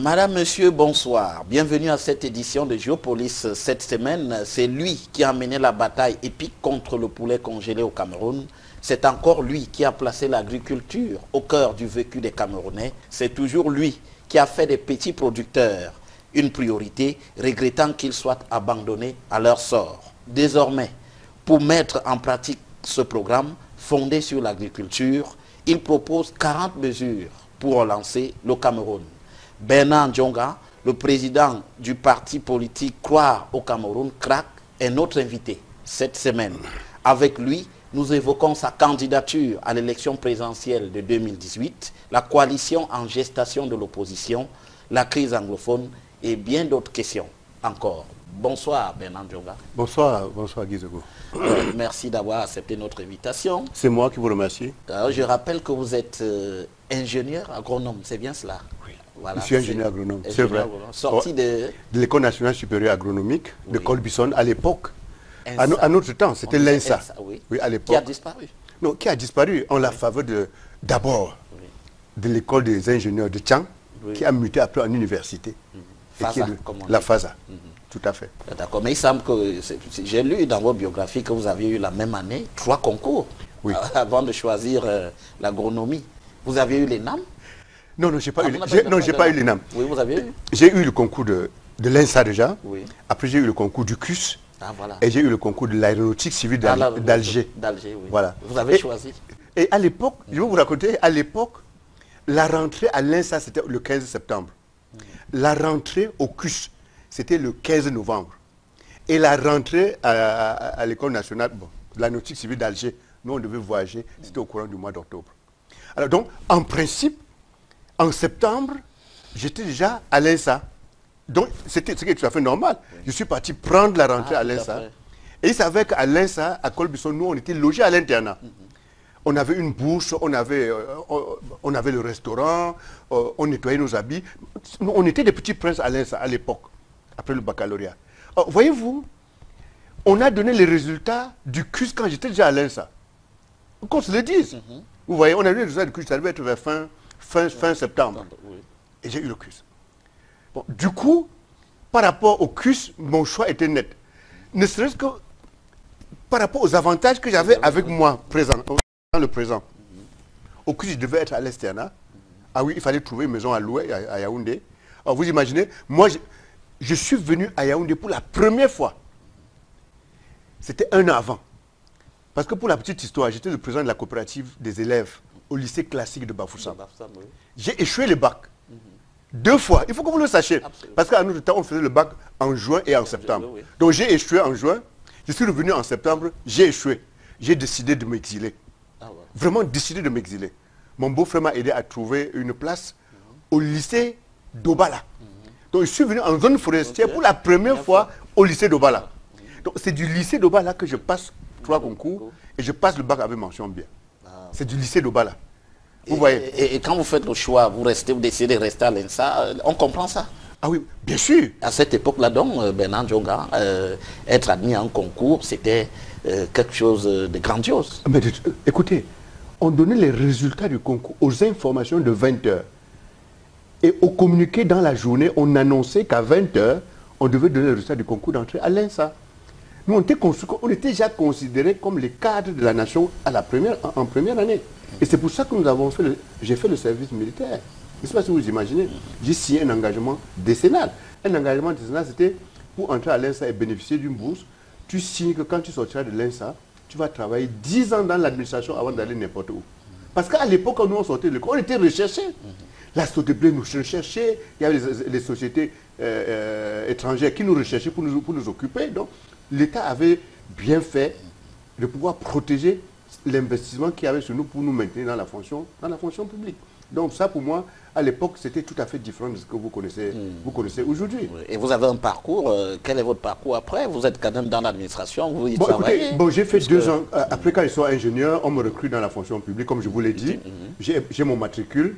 Madame, Monsieur, bonsoir. Bienvenue à cette édition de Géopolis. Cette semaine, c'est lui qui a mené la bataille épique contre le poulet congelé au Cameroun. C'est encore lui qui a placé l'agriculture au cœur du vécu des Camerounais. C'est toujours lui qui a fait des petits producteurs une priorité, regrettant qu'ils soient abandonnés à leur sort. Désormais, pour mettre en pratique ce programme fondé sur l'agriculture, il propose 40 mesures pour relancer le Cameroun. Bernard Djonga, le président du parti politique Croire au Cameroun, CRAC, est notre invité cette semaine. Avec lui, nous évoquons sa candidature à l'élection présidentielle de 2018, la coalition en gestation de l'opposition, la crise anglophone et bien d'autres questions encore. Bonsoir Bernard Djonga. Bonsoir, bonsoir Guy Zogo. Merci d'avoir accepté notre invitation. C'est moi qui vous remercie. Alors, je rappelle que vous êtes ingénieur agronome, c'est bien cela? Oui. Voilà, je suis ingénieur agronome, c'est vrai. Sorti de l'École nationale supérieure agronomique de Oui. Colbison à l'époque. À notre temps, c'était l'ENSA. Oui. Oui, à l'époque. Qui a disparu. Non, qui a disparu en la faveur d'abord de l'école des ingénieurs de Tchang, qui a muté après en université. FASA, comme on la dit. FASA, tout à fait. D'accord, mais il semble que, j'ai lu dans votre biographie que vous aviez eu la même année 3 concours avant de choisir l'agronomie. Vous avez eu l'ENAM? Non, non, j'ai pas eu l'ENAM. Oui, vous avez eu? J'ai eu le concours de l'ENSA déjà. Oui. Après, j'ai eu le concours du CUS. Ah, voilà. Et j'ai eu le concours de l'aéronautique civile d'Alger. D'Alger, oui. Voilà. Vous avez choisi? Et à l'époque, je vais vous raconter, à l'époque, la rentrée à l'ENSA, c'était le 15 septembre. La rentrée au CUS, c'était le 15 novembre. Et la rentrée à l'école nationale, de l'aéronautique civile d'Alger, nous on devait voyager, c'était au courant du mois d'octobre. Alors donc, en principe, en septembre, j'étais déjà à l'ENSA. Donc, c'était tout à fait normal. Je suis parti prendre la rentrée à l'ENSA. Et il savait qu'à l'ENSA, à Colbison, nous, on était logés à l'internat. On avait une bourse, on avait le restaurant, on nettoyait nos habits. On était des petits princes à l'ENSA à l'époque, après le baccalauréat. Voyez-vous, on a donné les résultats du CUS quand j'étais déjà à l'ENSA. Qu'on se le dise. Vous voyez, on a donné les résultats du CUS, ça devait être vers fin septembre. Et j'ai eu le CUS. Bon, du coup, par rapport au CUS, mon choix était net. Ne serait-ce que par rapport aux avantages que j'avais avec moi dans le présent. Au CUS, je devais être à l'Esternat. Ah oui, il fallait trouver une maison à louer à Yaoundé. Alors vous imaginez, moi, je suis venu à Yaoundé pour la première fois. C'était 1 an avant. Parce que pour la petite histoire, j'étais le président de la coopérative des élèves au lycée classique de Bafoussam. J'ai échoué le bac. 2 fois, il faut que vous le sachiez. Absolument. Parce qu'à notre temps, on faisait le bac en juin et en septembre. Donc j'ai échoué en juin, je suis revenu en septembre, j'ai échoué. J'ai décidé de m'exiler. Vraiment décidé de m'exiler. Mon beau-frère m'a aidé à trouver une place au lycée d'Obala. Donc je suis venu en zone forestière pour la première fois au lycée d'Obala. Donc c'est du lycée d'Obala que je passe 3 concours et je passe le bac avec mention bien. C'est du lycée d'Obala. Vous voyez. Et quand vous faites le choix, vous décidez de rester à l'ENSA, on comprend ça. Ah oui, bien sûr. À cette époque-là, donc, Bernard Djonga, être admis à un concours, c'était quelque chose de grandiose. Mais écoutez, on donnait les résultats du concours aux informations de 20 h. Et au communiqué dans la journée, on annonçait qu'à 20 h, on devait donner le résultat du concours d'entrée à l'ENSA. Nous, on était déjà considérés comme les cadres de la nation en première année. Et c'est pour ça que j'ai fait le service militaire. Je ne sais pas si vous imaginez. J'ai signé un engagement décennal. Un engagement décennal, c'était pour entrer à l'ENSA et bénéficier d'une bourse. Tu signes que quand tu sortiras de l'ENSA, tu vas travailler 10 ans dans l'administration avant d'aller n'importe où. Parce qu'à l'époque, quand nous on sortait de l'école, on était recherchés. La SOTEBLE nous recherchait, il y avait les sociétés étrangères qui nous recherchaient pour nous occuper. Donc l'État avait bien fait de pouvoir protéger l'investissement qu'il y avait sur nous pour nous maintenir dans la fonction publique. Donc ça, pour moi, à l'époque, c'était tout à fait différent de ce que vous connaissez aujourd'hui. Et vous avez un parcours, quel est votre parcours après? Vous êtes quand même dans l'administration, vous y bon, travaillez. Écoutez, j'ai fait 2 ans. Après, quand je suis ingénieur, on me recrute dans la fonction publique, comme je vous l'ai dit. J'ai mon matricule,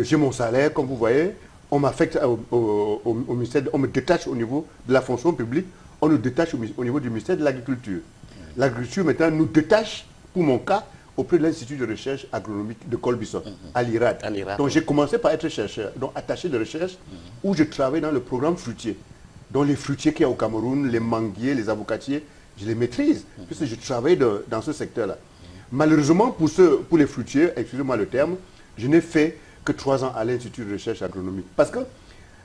j'ai mon salaire, comme vous voyez. On m'affecte au ministère, on me détache au niveau de la fonction publique, on nous détache au niveau du ministère de l'Agriculture. L'agriculture, maintenant, nous détache, pour mon cas, auprès de l'Institut de recherche agronomique de Colbison, à l'IRAD. Donc j'ai commencé par être chercheur, donc attaché de recherche, où je travaille dans le programme fruitier. Donc les fruitiers qu'il y a au Cameroun, les manguiers, les avocatiers, je les maîtrise, puisque je travaille dans ce secteur-là. Malheureusement, pour les fruitiers, excusez-moi le terme, je n'ai fait que 3 ans à l'Institut de recherche agronomique. Parce que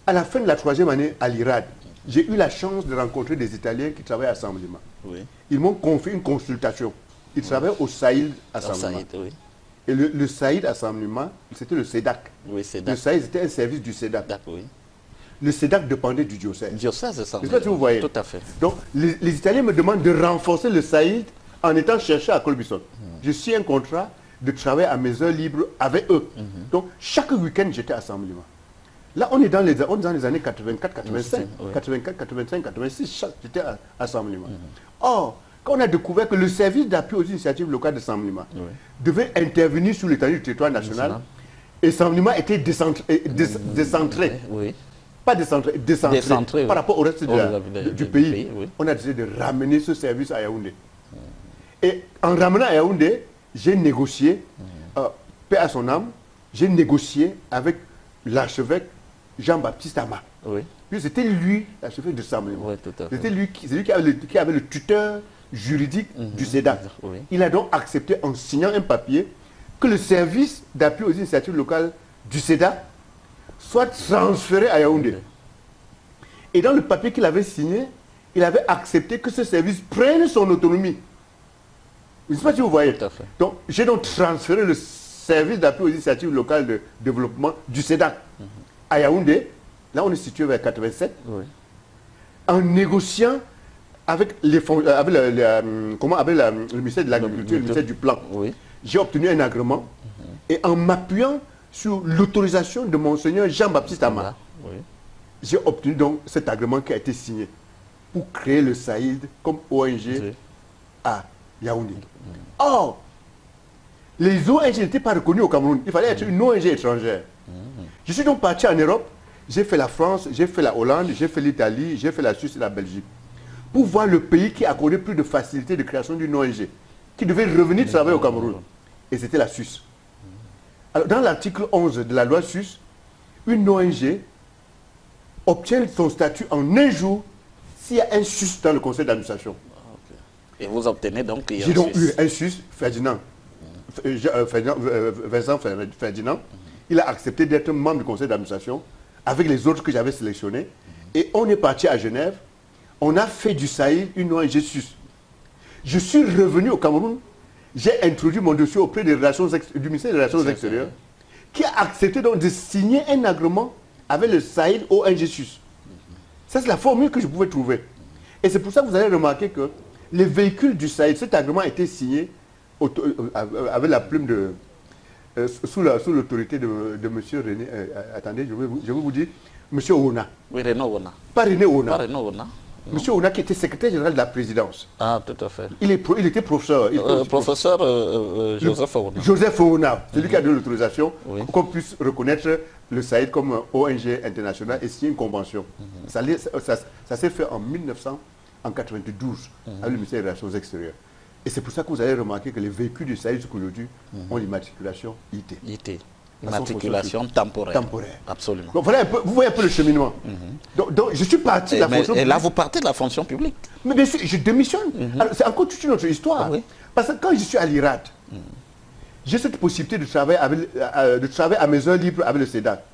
à la fin de la 3e année à l'IRAD, j'ai eu la chance de rencontrer des Italiens qui travaillent à Assemblement. Oui. Ils m'ont confié une consultation. Ils travaillent au Saïd Assemblement. Oui. Et le Saïd Assemblement, c'était le SEDAC. Oui, le Saïd, c'était un service du SEDAC. Oui. Le SEDAC dépendait du diocèse. Diocèse, ça. C'est ça que vous voyez. Tout à fait. Donc, les Italiens me demandent de renforcer le Saïd en étant chercheur à Colbison. Je suis un contrat de travail à mes heures libres avec eux. Donc, chaque week-end, j'étais à Assemblement. Là, on est dans les années 84, 85, 84, 85, 86, j'étais à Assemblement. Or, quand on a découvert que le service d'appui aux initiatives locales de Assemblement devait intervenir sur l'étendue du territoire national, et Assemblement était décentré. Pas décentré par rapport au reste du pays. On a décidé de ramener ce service à Yaoundé. Et en ramenant à Yaoundé, j'ai négocié, paix à son âme, j'ai négocié avec l'archevêque Jean-Baptiste Ama. Oui. C'était lui, l'archevêque de Assemblement. C'était lui qui avait le tuteur juridique du SEDAC. Oui. Il a donc accepté en signant un papier que le service d'appui aux initiatives locales du SEDAC soit transféré à Yaoundé. Et dans le papier qu'il avait signé, il avait accepté que ce service prenne son autonomie. Je ne sais pas si vous voyez. Donc, j'ai donc transféré le service d'appui aux initiatives locales de développement du SEDAC à Yaoundé. Là, on est situé vers 87. Oui. En négociant avec le ministère de l'Agriculture, le ministère du Plan. Oui. J'ai obtenu un agrément et en m'appuyant sur l'autorisation de Monseigneur Jean-Baptiste Ama, j'ai obtenu donc cet agrément qui a été signé pour créer le Saïd comme ONG à Yaoundé. Or, les ONG n'étaient pas reconnues au Cameroun. Il fallait être une ONG étrangère. Je suis donc parti en Europe. J'ai fait la France, j'ai fait la Hollande, j'ai fait l'Italie, j'ai fait la Suisse et la Belgique. Pour voir le pays qui accordait plus de facilité de création d'une ONG, qui devait revenir travailler au Cameroun. Et c'était la Suisse. Alors, dans l'article 11 de la loi suisse, une ONG obtient son statut en un jour s'il y a un Suisse dans le conseil d'administration. Et vous obtenez donc... J'ai donc eu un Suisse, Ferdinand. Vincent Ferdinand. Il a accepté d'être membre du conseil d'administration avec les autres que j'avais sélectionnés. Et on est parti à Genève. On a fait du Saïd une ONG suisse. Je suis revenu au Cameroun. J'ai introduit mon dossier auprès du ministère des Relations extérieures qui a accepté donc de signer un agrément avec le Saïd ONG suisse. Ça, c'est la formule que je pouvais trouver. Et c'est pour ça que vous allez remarquer que les véhicules du Saïd, cet agrément a été signé avec la plume de... sous l'autorité de M. René... attendez, je vais vous dire, M. Ona. Oui, René Ona. Pas René Ona. Pas René Ona. M. Ona qui était secrétaire général de la présidence. Ah, tout à fait. Il était professeur. Professeur Joseph Ona. Joseph Ona, celui qui a donné l'autorisation qu'on puisse reconnaître le Saïd comme ONG internationale et signer une convention. Ça s'est fait en 1992 avec le ministère des Relations extérieures. Et c'est pour ça que vous allez remarquer que les véhicules du Saïd aujourd'hui ont l'immatriculation IT. IT. Immatriculation temporaire. Absolument. Donc, voilà vous voyez un peu le cheminement. Donc je suis parti de la fonction publique. Et là, vous partez de la fonction publique. Mais bien sûr, je démissionne. C'est encore toute une autre histoire. Parce que quand je suis à l'IRAD, j'ai cette possibilité de travailler à mes heures libres avec le SEDAC.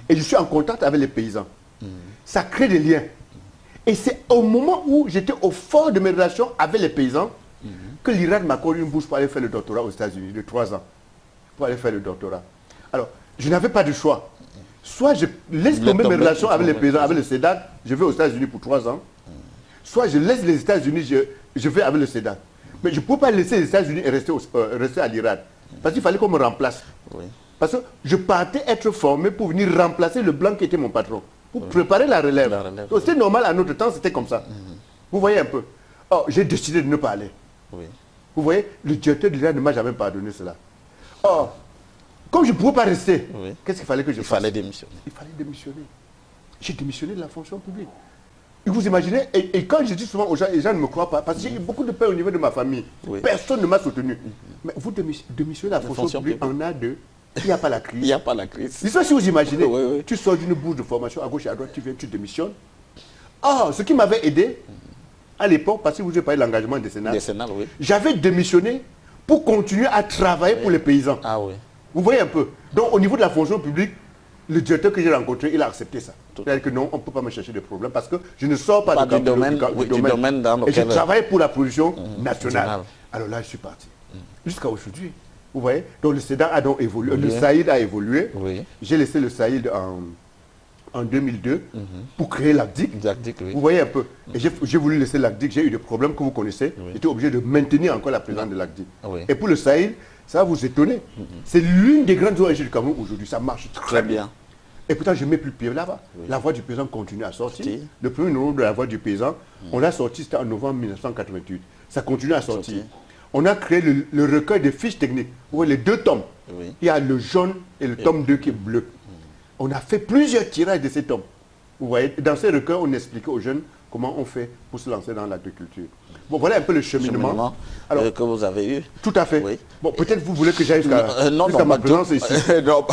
Et je suis en contact avec les paysans. Ça crée des liens. Et c'est au moment où j'étais au fort de mes relations avec les paysans que l'IRAD m'a accordé une bourse pour aller faire le doctorat aux États-Unis de 3 ans. Pour aller faire le doctorat. Alors, je n'avais pas de choix. Soit je laisse tomber mes relations avec les paysans, avec le SEDAC, je vais aux États-Unis pour 3 ans. Soit je laisse les États-Unis, je vais avec le SEDAC. Mais je ne peux pas laisser les États-Unis et rester à l'IRAD. Parce qu'il fallait qu'on me remplace. Parce que je partais être formé pour venir remplacer le blanc qui était mon patron. Pour préparer la relève. C'était normal à notre temps, c'était comme ça. Vous voyez un peu. Oh, j'ai décidé de ne pas aller. Vous voyez, le directeur de l'IRAD ne m'a jamais pardonné cela. Oh, comme je ne pouvais pas rester, qu'est-ce qu'il fallait que je fasse? Il fallait démissionner. Il fallait démissionner. J'ai démissionné de la fonction publique. Vous imaginez, et quand je dis souvent aux gens, les gens ne me croient pas, parce que j'ai beaucoup de peur au niveau de ma famille. Oui. Personne ne m'a soutenu. Mais vous démissionnez la fonction publique en A2, il n'y a pas la crise. Il n'y a pas la crise. C'est ça, si vous imaginez, Oui. tu sors d'une bourse de formation à gauche et à droite, tu viens, tu démissionnes. Ah, ce qui m'avait aidé, à l'époque, parce que vous avez parlé de l'engagement décennal, Oui. j'avais démissionné pour continuer à travailler pour les paysans. Ah oui. Vous voyez un peu. Donc au niveau de la fonction publique, le directeur que j'ai rencontré, il a accepté ça. C'est-à-dire que non, on ne peut pas me chercher des problèmes parce que je ne sors pas du domaine dans lequel... Et je travaille pour la production nationale. Alors là, je suis parti. Jusqu'à aujourd'hui. Vous voyez. Donc le SEDA a donc évolué. Le SAID a évolué. Oui. J'ai laissé le SAID en 2002 pour créer l'ACDIC. Oui. Vous voyez un peu. Et j'ai voulu laisser l'ACDIC. J'ai eu des problèmes que vous connaissez. J'étais obligé de maintenir encore la présidence de l'ACDIC. Et pour le SAID, ça va vous étonner. C'est l'une des grandes ONG du Cameroun aujourd'hui. Ça marche très bien. Et pourtant, je ne mets plus le pied là-bas. La Voix du Paysan continue à sortir. Le premier numéro de la Voix du Paysan, on l'a sorti, c'était en novembre 1988. Ça continue à sortir. On a créé le recueil des fiches techniques. Vous voyez les 2 tomes. Il y a le jaune et le tome 2 qui est bleu. On a fait plusieurs tirages de ces tomes. Vous voyez, dans ces recueils, on expliquait aux jeunes comment on fait pour se lancer dans l'agriculture. Bon, voilà un peu le cheminement alors, que vous avez eu. Tout à fait. Oui. Bon, peut-être vous voulez que j'aille jusqu'à ma présence ici. Non,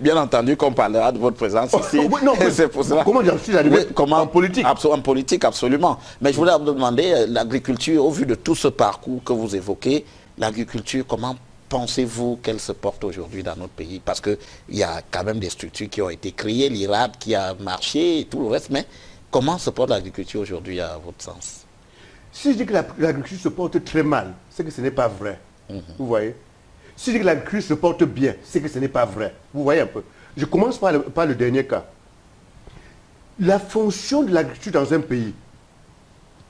bien entendu qu'on parlera de votre présence ici. C'est pour cela. Comment j'en suis arrivé en politique? En politique, absolument. Mais je voulais vous demander, l'agriculture, au vu de tout ce parcours que vous évoquez, l'agriculture, comment pensez-vous qu'elle se porte aujourd'hui dans notre pays? Parce qu'il y a quand même des structures qui ont été créées, l'IRAD qui a marché et tout le reste, mais comment se porte l'agriculture aujourd'hui à votre sens? Si je dis que l'agriculture se porte très mal, c'est que ce n'est pas vrai. Vous voyez? Si je dis que l'agriculture se porte bien, c'est que ce n'est pas vrai. Vous voyez un peu? Je commence par le dernier cas. La fonction de l'agriculture dans un pays,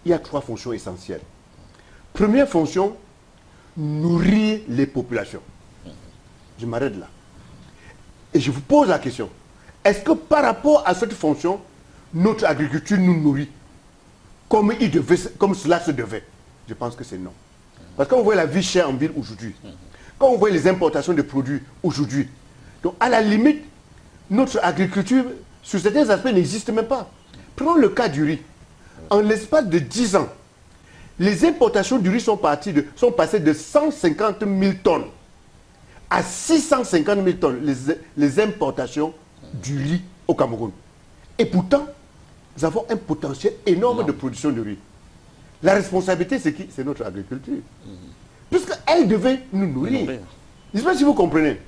il y a 3 fonctions essentielles. Première fonction, nourrir les populations. Je m'arrête là. Et je vous pose la question. Est-ce que par rapport à cette fonction, notre agriculture nous nourrit comme cela se devait? Je pense que c'est non. Parce qu'on voit la vie chère en ville aujourd'hui, quand on voit les importations de produits aujourd'hui, donc à la limite, notre agriculture, sur certains aspects, n'existe même pas. Prenons le cas du riz. En l'espace de 10 ans, les importations du riz sont passées de 150 000 tonnes à 650 000 tonnes, les importations du riz au Cameroun. Et pourtant, nous avons un potentiel énorme de production de riz. La responsabilité, c'est qui? C'est notre agriculture. Puisqu'elle devait nous nourrir. Je ne sais pas si vous comprenez.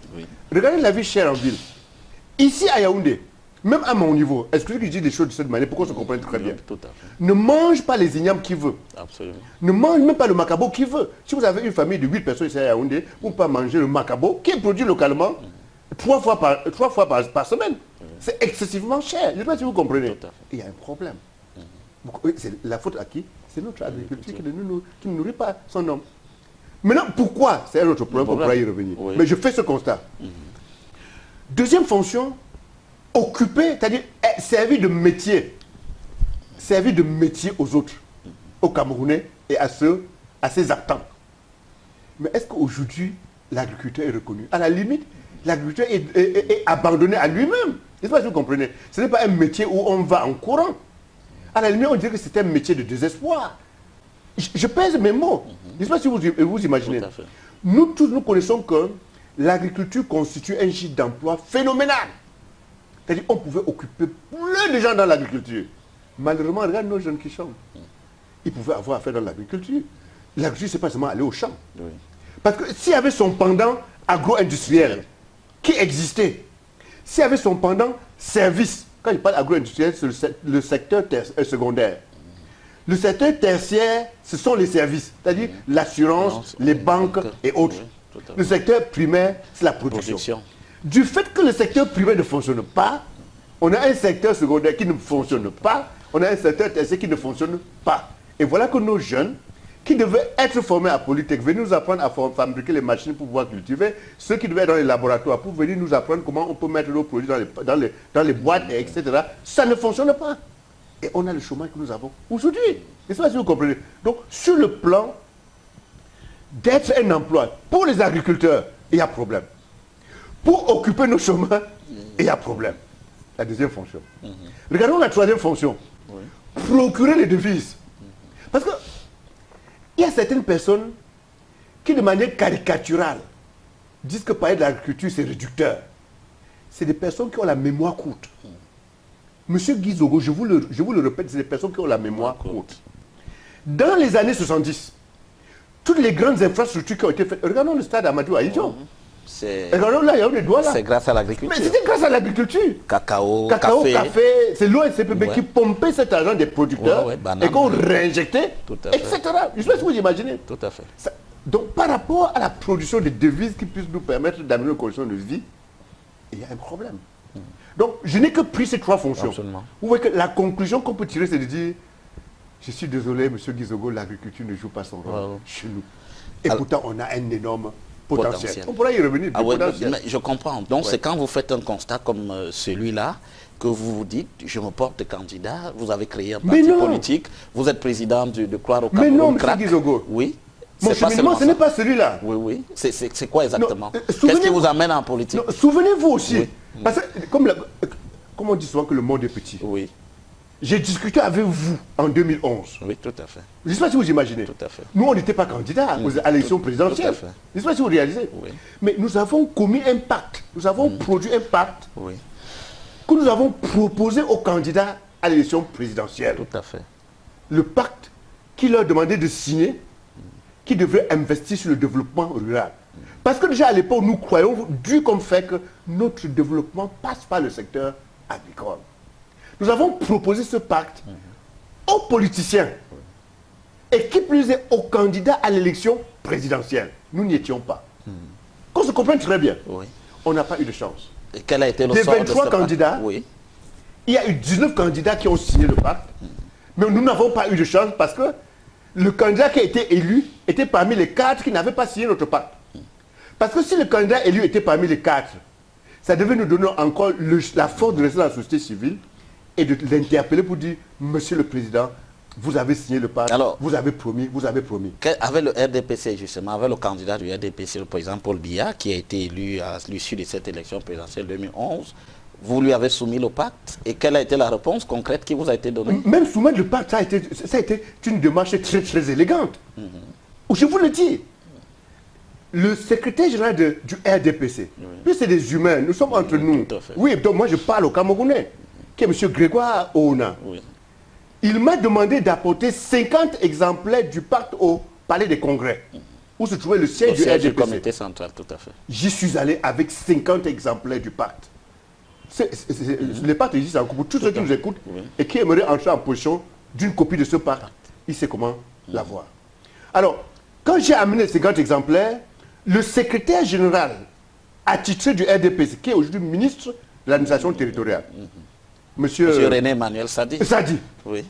Regardez la vie chère en ville. Ici à Yaoundé, même à mon niveau, excusez que je dis des choses de cette manière pour qu'on se comprenne très bien. Ne mange pas les ignames qui veut. Absolument. Ne mange même pas le macabo qui veut. Si vous avez une famille de 8 personnes ici à Yaoundé, vous ne pouvez pas manger le macabo qui est produit localement 3 fois par semaine. C'est excessivement cher. Je ne sais pas si vous comprenez. Il y a un problème. C'est la faute à qui? C'est notre agriculture qui ne nourrit pas son homme. Maintenant, pourquoi? C'est un autre problème, on pourra y revenir. Mais je fais ce constat. Deuxième fonction, occuper, c'est-à-dire servir de métier. Servir de métier aux autres, aux Camerounais et à ses actants. Mais est-ce qu'aujourd'hui, l'agriculteur est reconnu? À la limite, l'agriculteur est abandonné à lui-même. Je ne sais pas si vous comprenez. Ce n'est pas un métier où on va en courant. À la limite, on dirait que c'est un métier de désespoir. Je pèse mes mots. Je ne sais pas si vous imaginez. Nous tous, nous connaissons que l'agriculture constitue un gîte d'emploi phénoménal. C'est-à-dire qu'on pouvait occuper plein de gens dans l'agriculture. Malheureusement, regarde nos jeunes qui chantent. Ils pouvaient avoir affaire dans l'agriculture. L'agriculture, ce n'est pas seulement aller au champ. Parce que s'il y avait son pendant agro-industriel qui existait, s'il y avait son pendant service, quand je parle agro-industriel, c'est le secteur secondaire. Le secteur tertiaire, ce sont les services, c'est-à-dire l'assurance, les banques et autres. Le secteur primaire, c'est la production. Du fait que le secteur primaire ne fonctionne pas, on a un secteur secondaire qui ne fonctionne pas, on a un secteur tertiaire qui ne fonctionne pas. Et voilà que nos jeunes, qui devaient être formés à Polytech, venir nous apprendre à fabriquer les machines pour pouvoir cultiver, ceux qui devaient être dans les laboratoires pour venir nous apprendre comment on peut mettre nos produits dans les boîtes, etc. Ça ne fonctionne pas. Et on a le chômage que nous avons aujourd'hui. Je ne sais pas si vous comprenez. Donc, sur le plan d'être un emploi pour les agriculteurs, il y a problème. Pour occuper nos chômages, il y a problème. La deuxième fonction. Regardons la troisième fonction. procurer les devises. Parce que il y a certaines personnes qui, de manière caricaturale, disent que parler de l'agriculture, c'est réducteur. C'est des personnes qui ont la mémoire courte. Monsieur Guy Zogo, je vous le répète, c'est des personnes qui ont la mémoire courte. Dans les années 70, toutes les grandes infrastructures qui ont été faites, regardons le stade Amadou Ahidjo. Regardons là, il y a des doigts là. C'est grâce à l'agriculture. Mais c'était grâce à l'agriculture. Cacao, café. C'est l'ONCPB qui pompait cet argent des producteurs et qu'on réinjectait, etc. Je sais pas si vous imaginez. Tout à fait. Donc par rapport à la production de devises qui puissent nous permettre d'amener nos conditions de vie, il y a un problème. Donc je n'ai que pris ces trois fonctions. Absolument. Vous voyez que la conclusion qu'on peut tirer, c'est de dire, je suis désolé, monsieur Guy Zogo, l'agriculture ne joue pas son rôle chez nous. Et pourtant, on a un énorme potentiel. On pourra y revenir. Mais je comprends. Donc c'est quand vous faites un constat comme celui-là, que vous vous dites, je me porte candidat, vous avez créé un parti politique, vous êtes président de Croire au Cameroun. Mais non, monsieur Guy Zogo. Oui. Mon cheminement, ce n'est pas celui-là. Oui, oui. C'est quoi exactement? Qu'est-ce qui vous amène en politique? Souvenez-vous aussi. Parce que, comme on dit souvent que le monde est petit. Oui. J'ai discuté avec vous en 2011. Oui, tout à fait. Je ne sais pas si vous imaginez. Tout à fait. Nous, on n'était pas candidats à l'élection présidentielle. Tout à fait. Je ne sais pas si vous réalisez. Oui. Mais nous avons commis un pacte. Nous avons produit un pacte que nous avons proposé aux candidats à l'élection présidentielle. Tout à fait. Le pacte qui leur demandait de signer, qui devrait investir sur le développement rural. Parce que déjà à l'époque, nous croyons, dur comme fait, que notre développement passe par le secteur agricole. Nous avons proposé ce pacte aux politiciens et qui plus est aux candidats à l'élection présidentielle. Nous n'y étions pas. Qu'on se comprenne très bien. On n'a pas eu de chance. Et quel a été le des sort 23 de ce candidats, pacte? Il y a eu 19 candidats qui ont signé le pacte. Mais nous n'avons pas eu de chance parce que le candidat qui a été élu était parmi les 4 qui n'avaient pas signé notre pacte. Parce que si le candidat élu était parmi les 4, ça devait nous donner encore la force de rester dans la société civile et de l'interpeller pour dire, monsieur le président, vous avez signé le pacte, vous avez promis, vous avez promis. Avec le RDPC justement, avec le candidat du RDPC, le président Paul Biya, qui a été élu à l'issue de cette élection présidentielle 2011, vous lui avez soumis le pacte et quelle a été la réponse concrète qui vous a été donnée? Même soumettre le pacte, ça a été une démarche très très élégante. Je vous le dis, le secrétaire général du RDPC, puis c'est des humains, nous sommes entre nous. Oui, donc moi je parle au Camerounais, qui est M. Grégoire Ouna. Il m'a demandé d'apporter 50 exemplaires du pacte au Palais des Congrès, où se trouvait le siège du RDPC. Du comité central, tout à fait. J'y suis allé avec 50 exemplaires du pacte. Les pactes existent encore pour tous ceux qui nous écoutent et qui aimeraient entrer en possession d'une copie de ce pacte. Il sait comment l'avoir. Alors, quand j'ai amené 50 exemplaires, le secrétaire général attitré du RDPC, qui est aujourd'hui ministre de l'administration territoriale, Monsieur René Emmanuel Sadi. Oui.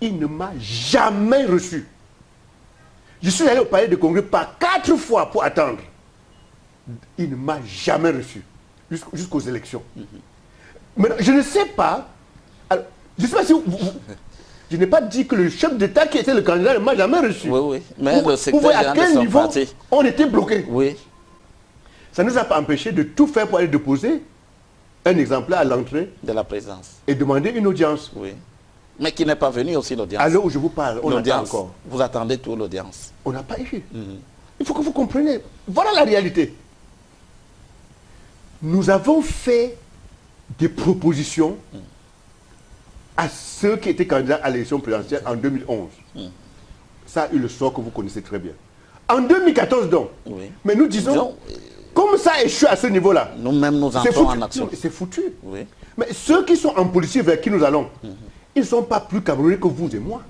Il ne m'a jamais reçu. Je suis allé au palais de congrès par 4 fois pour attendre. Il ne m'a jamais reçu. Jusqu'aux élections. Mais je ne sais pas. Alors, je ne sais pas si je n'ai pas dit que le chef d'État qui était le candidat ne m'a jamais reçu. Oui, oui. Mais le secteur à quel niveau on était bloqué. Oui. Ça ne nous a pas empêché de tout faire pour aller déposer un exemplaire à l'entrée de la présidence et demander une audience. Oui. Mais qui n'est pas venu aussi l'audience. À l'heure où je vous parle, on attend encore. Vous attendez tout l'audience. On n'a pas eu. Il faut que vous compreniez. Voilà la réalité. Nous avons fait des propositions à ceux qui étaient candidats à l'élection présidentielle en 2011. Ça a eu le sort que vous connaissez très bien. En 2014 donc. Mais nous disons, comme ça a échoué à ce niveau-là. Nous-mêmes nous entrons en action. C'est foutu. Mais ceux qui sont en politique vers qui nous allons, ils ne sont pas plus camerounais que vous et moi.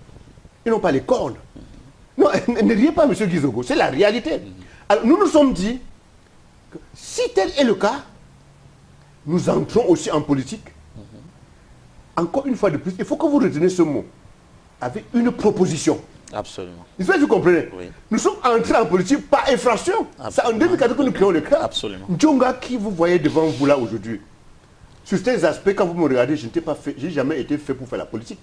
Ils n'ont pas les cornes. Non, ne riez pas, M. Guy Zogo, c'est la réalité. Alors nous nous sommes dit que si tel est le cas, nous entrons aussi en politique. Encore une fois de plus, il faut que vous reteniez ce mot. Avec une proposition. Absolument. J'espère que vous comprenez. Nous sommes entrés en politique par infraction. C'est en 2014 que nous créons le CRA. Absolument. Djonga, qui vous voyez devant vous là aujourd'hui, sur ces aspects, quand vous me regardez, je n'ai jamais été fait pour faire la politique.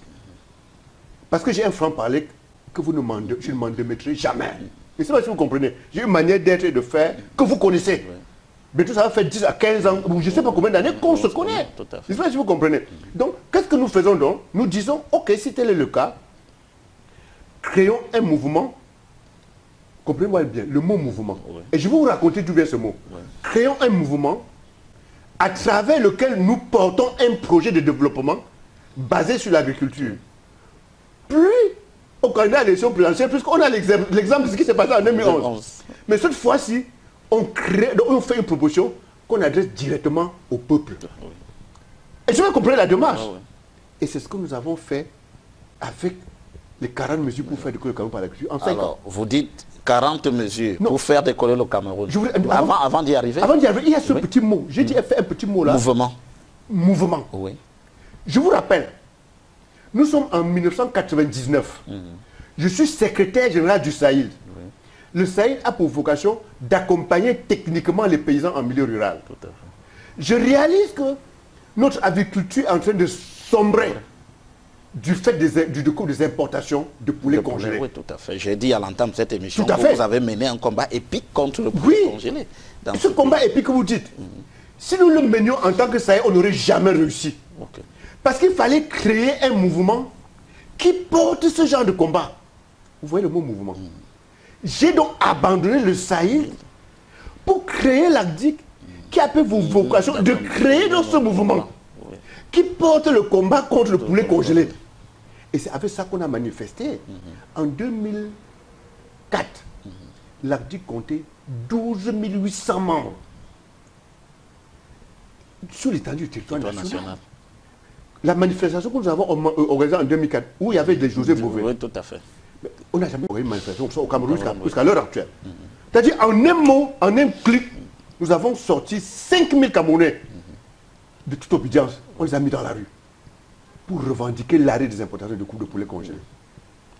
Parce que j'ai un franc-parler que je ne m'en démettrai jamais. Je ne sais pas si vous comprenez. J'ai une manière d'être et de faire que vous connaissez. Mais tout ça va faire 10 à 15 ans, ou je ne sais pas combien d'années qu'on se connaît. Je ne sais pas si vous comprenez. Donc, qu'est-ce qu'est-ce que nous faisons donc? Nous disons, ok, si tel est le cas, créons un mouvement. Comprenez-moi bien, le mot mouvement. Oui. Et je vais vous raconter d'où vient ce mot. Oui. Créons un mouvement à travers lequel nous portons un projet de développement basé sur l'agriculture. Puis, au candidat à l'élection présidentielle, puisqu'on a l'exemple de ce qui s'est passé en 2011. Mais cette fois-ci, on fait une proposition qu'on adresse directement au peuple. Oui. Et je vais comprendre la démarche. Ah, oui. Et c'est ce que nous avons fait avec les 40 mesures pour faire décoller le Cameroun par l'agriculture en 5 ans. Alors, vous dites 40 mesures Non. pour faire décoller le Cameroun. Avant d'y arriver. Avant d'y arriver, il y a ce petit mot. J'ai dit, fait un petit mot là. Mouvement. Mouvement. Oui. Je vous rappelle, nous sommes en 1999. Je suis secrétaire général du Sahel. Oui. Le Sahel a pour vocation d'accompagner techniquement les paysans en milieu rural. Tout à fait. Je réalise que notre agriculture est en train de sombrer du fait du décours des importations de poulets congelés. Oui, tout à fait. J'ai dit à l'entame de cette émission Tout à que fait. vous avez mené un combat épique contre le poulet Oui. congelé. Dans Ce combat épique que vous dites, si nous le menions en tant que Sahel, on n'aurait jamais réussi. Ok. Parce qu'il fallait créer un mouvement qui porte ce genre de combat. Vous voyez le mot mouvement. J'ai donc abandonné le Sahel pour créer l'ACDIC qui a pour vocation de créer dans ce mouvement Oui. qui porte le combat contre le poulet congelé. Et c'est avec ça qu'on a manifesté. En 2004, l'ACDIC comptait 12 800 membres sur l'étendue du territoire national. La manifestation que nous avons organisée en 2004, où il y avait des José Bové, Oui, tout à fait. mais on n'a jamais organisé une manifestation au Cameroun jusqu'à l'heure actuelle. C'est-à-dire, en un mot, en un clic, nous avons sorti 5000 Camerounais de toute obédience. On les a mis dans la rue pour revendiquer l'arrêt des importations de coups de poulet congelés.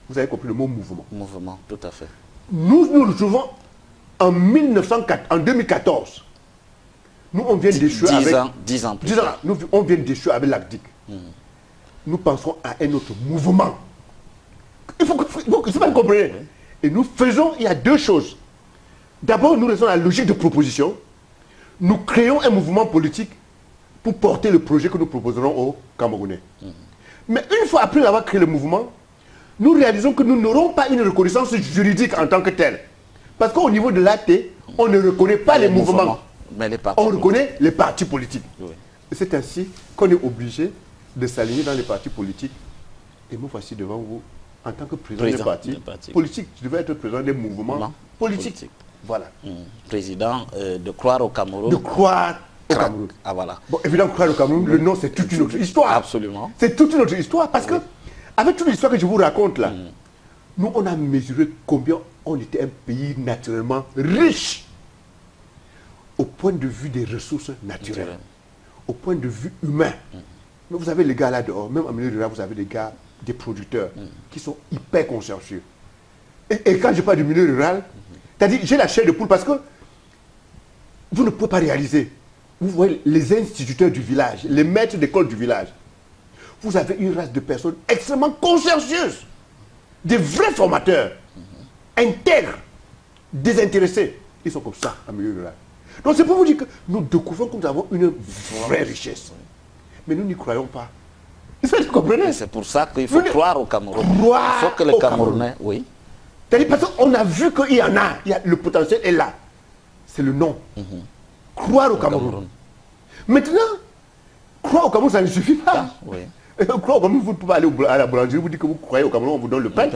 Vous avez compris le mot mouvement. Mouvement, tout à fait. Nous nous retrouvons en 2014. Nous, on vient d'échouer avec... 10 ans plus 10 ans, tard. on vient d'échouer avec l'ACDIC. Nous pensons à un autre mouvement. Il faut que vous compreniez. Et nous faisons, il y a deux choses. D'abord, nous restons à la logique de proposition. Nous créons un mouvement politique pour porter le projet que nous proposerons aux Camerounais. Mais une fois après avoir créé le mouvement, nous réalisons que nous n'aurons pas une reconnaissance juridique en tant que telle. Parce qu'au niveau de l'AT, on ne reconnaît pas les mouvements. Mais les partis On reconnaît les partis politiques. Oui. Et c'est ainsi qu'on est obligé de s'aligner dans les partis politiques. Et me voici devant vous en tant que président des partis politiques. Je devais être président des mouvements politiques. Voilà. Président de croire au Cameroun. De croire au Cameroun. Ah voilà. Bon, évidemment, croire au Cameroun, le nom, c'est toute une autre histoire. Absolument. C'est toute une autre histoire. Parce que, avec toute l'histoire que je vous raconte là, nous, on a mesuré combien on était un pays naturellement riche. Au point de vue des ressources naturelles. Au point de vue humain. Mais vous avez les gars là dehors, même en milieu rural, vous avez des gars, des producteurs, qui sont hyper consciencieux. Et quand je parle du milieu rural, c'est-à-dire, j'ai la chair de poule parce que vous ne pouvez pas réaliser. Vous voyez les instituteurs du village, les maîtres d'école du village. Vous avez une race de personnes extrêmement consciencieuses. Des vrais formateurs, intègres, désintéressés. Ils sont comme ça en milieu rural. Donc c'est pour vous dire que nous découvrons que nous avons une vraie richesse. Mais nous n'y croyons pas. Vous comprenez? C'est pour ça qu'il faut croire au Cameroun. Il faut que les Camerounais, oui. C'est-à-dire parce qu'on a vu qu'il y en a, le potentiel est là. C'est le nom. Croire au Cameroun. Maintenant, croire au Cameroun, ça ne suffit pas. Oui. Croire au Cameroun, vous ne pouvez pas aller à la boulangerie, vous dites que vous croyez au Cameroun, on vous donne le pain.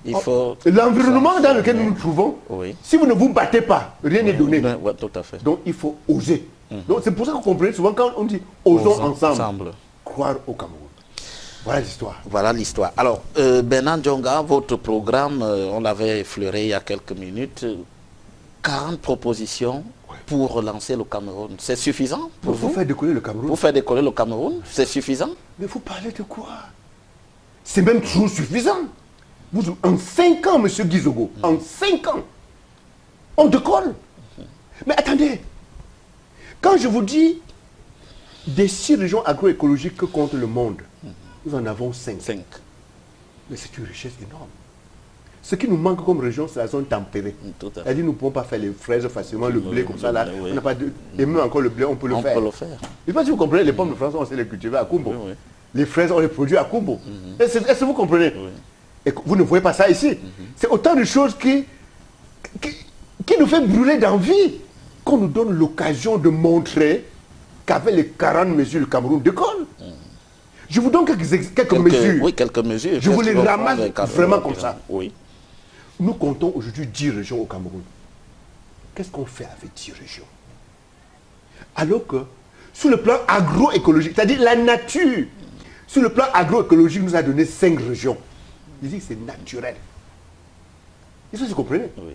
Il faut... L'environnement dans lequel nous nous trouvons, si vous ne vous battez pas, rien n'est donné. Oui, tout à fait. Donc il faut oser. Donc c'est pour ça que vous comprenez souvent quand on dit osons ensemble. Croire au Cameroun. Voilà l'histoire. Voilà l'histoire. Alors, Bernard Djonga, votre programme, on l'avait effleuré il y a quelques minutes. 40 propositions pour relancer le Cameroun. C'est suffisant pour vous? Faire décoller le Cameroun. Pour faire décoller le Cameroun, c'est suffisant? Mais vous parlez de quoi? C'est même toujours suffisant. En 5 ans, M. Guizogo, en 5 ans, on décolle. Mais attendez, quand je vous dis des 6 régions agroécologiques que compte le monde, nous en avons 5. Mais c'est une richesse énorme. Ce qui nous manque comme région, c'est la zone tempérée. C'est-à-dire nous ne pouvons pas faire les fraises facilement, le blé comme ça là. Oui. On n'a pas de... Et même encore le blé, on peut le faire. On peut le faire. Je ne sais pas si vous comprenez, les pommes de France, on sait les cultiver à Kumbo. Oui. Les fraises, on les produit à Kumbo. Est-ce que vous comprenez? Et vous ne voyez pas ça ici. C'est autant de choses qui nous fait brûler d'envie, qu'on nous donne l'occasion de montrer qu'avec les 40 mesures, le Cameroun décolle. Je vous donne quelques mesures. Oui, quelques mesures. Je vous les ramasse vraiment comme ça. Oui. Nous comptons aujourd'hui 10 régions au Cameroun. Qu'est-ce qu'on fait avec 10 régions? Alors que, sur le plan agroécologique, c'est-à-dire la nature, sur le plan agroécologique, nous a donné 5 régions. Je dis que c'est naturel. Est-ce que vous comprenez? Oui.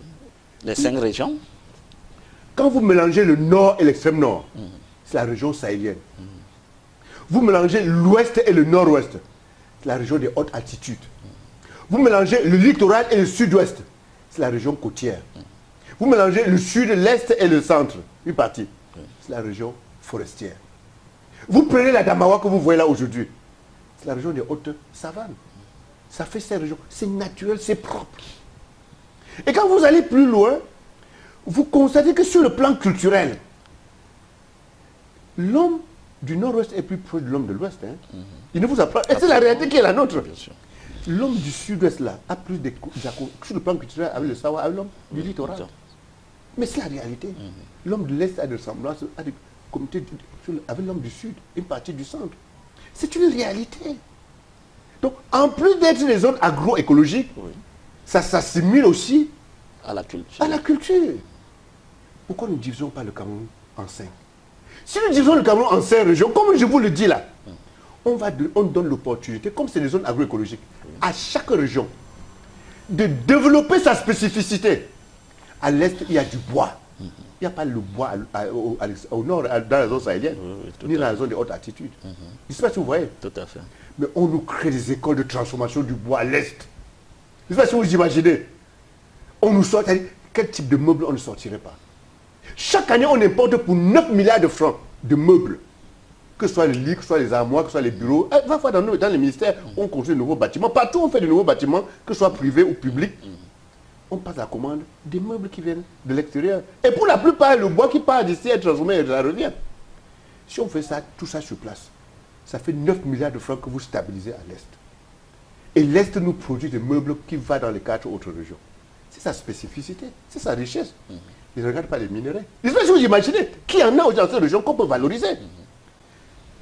Les 5 régions? Quand vous mélangez le nord et l'extrême nord, c'est la région sahélienne. Vous mélangez l'ouest et le nord-ouest, c'est la région des hautes altitudes. Vous mélangez le littoral et le sud-ouest, c'est la région côtière. Vous mélangez le sud, l'est et le centre, une partie, c'est la région forestière. Vous prenez la Damawa que vous voyez là aujourd'hui, c'est la région des hautes savanes. Ça fait ces régions, c'est naturel, c'est propre. Et quand vous allez plus loin, vous constatez que sur le plan culturel, l'homme du nord-ouest est plus proche de l'homme de l'ouest. Hein. Il ne vous apprend. Et c'est la réalité qui est la nôtre. L'homme du sud-ouest là a plus de sur le plan culturel avec le savoir, avec l'homme du littoral. Mais c'est la réalité. L'homme de l'est a des ressemblances, a des communautés avec l'homme du sud, une partie du centre. C'est une réalité. Donc, en plus d'être des zones agroécologiques, ça s'assimile aussi à la culture. À la culture. Pourquoi nous ne divisons pas le Cameroun en 5? Si nous divisons le Cameroun en 5 régions, comme je vous le dis là, on donne l'opportunité, comme c'est des zones agroécologiques, à chaque région de développer sa spécificité. À l'est, il y a du bois. Il n'y a pas le bois au nord, dans la zone sahélienne, ni dans la zone de haute altitude. Je ne sais pas si vous voyez. Tout à fait. Mais on nous crée des écoles de transformation du bois à l'est. Je ne sais pas si vous imaginez. On nous sort, quel type de meubles on ne sortirait pas? Chaque année, on importe pour 9 milliards de francs de meubles. Que ce soit les lits, que ce soit les armoires, que ce soit les bureaux. Va voir dans les ministères, on construit de nouveaux bâtiments. Partout, on fait de nouveaux bâtiments, que ce soit privés ou publics. On passe à la commande des meubles qui viennent de l'extérieur. Et pour la plupart, le bois qui part d'ici est transformé et ça revient. Si on fait ça, tout ça sur place, ça fait 9 milliards de francs que vous stabilisez à l'Est. Et l'Est nous produit des meubles qui vont dans les 4 autres régions. C'est sa spécificité, c'est sa richesse. Il ne regarde pas les minerais. Je ne sais pas si vous imaginez qu'il y en a dans cette région qu'on peut valoriser.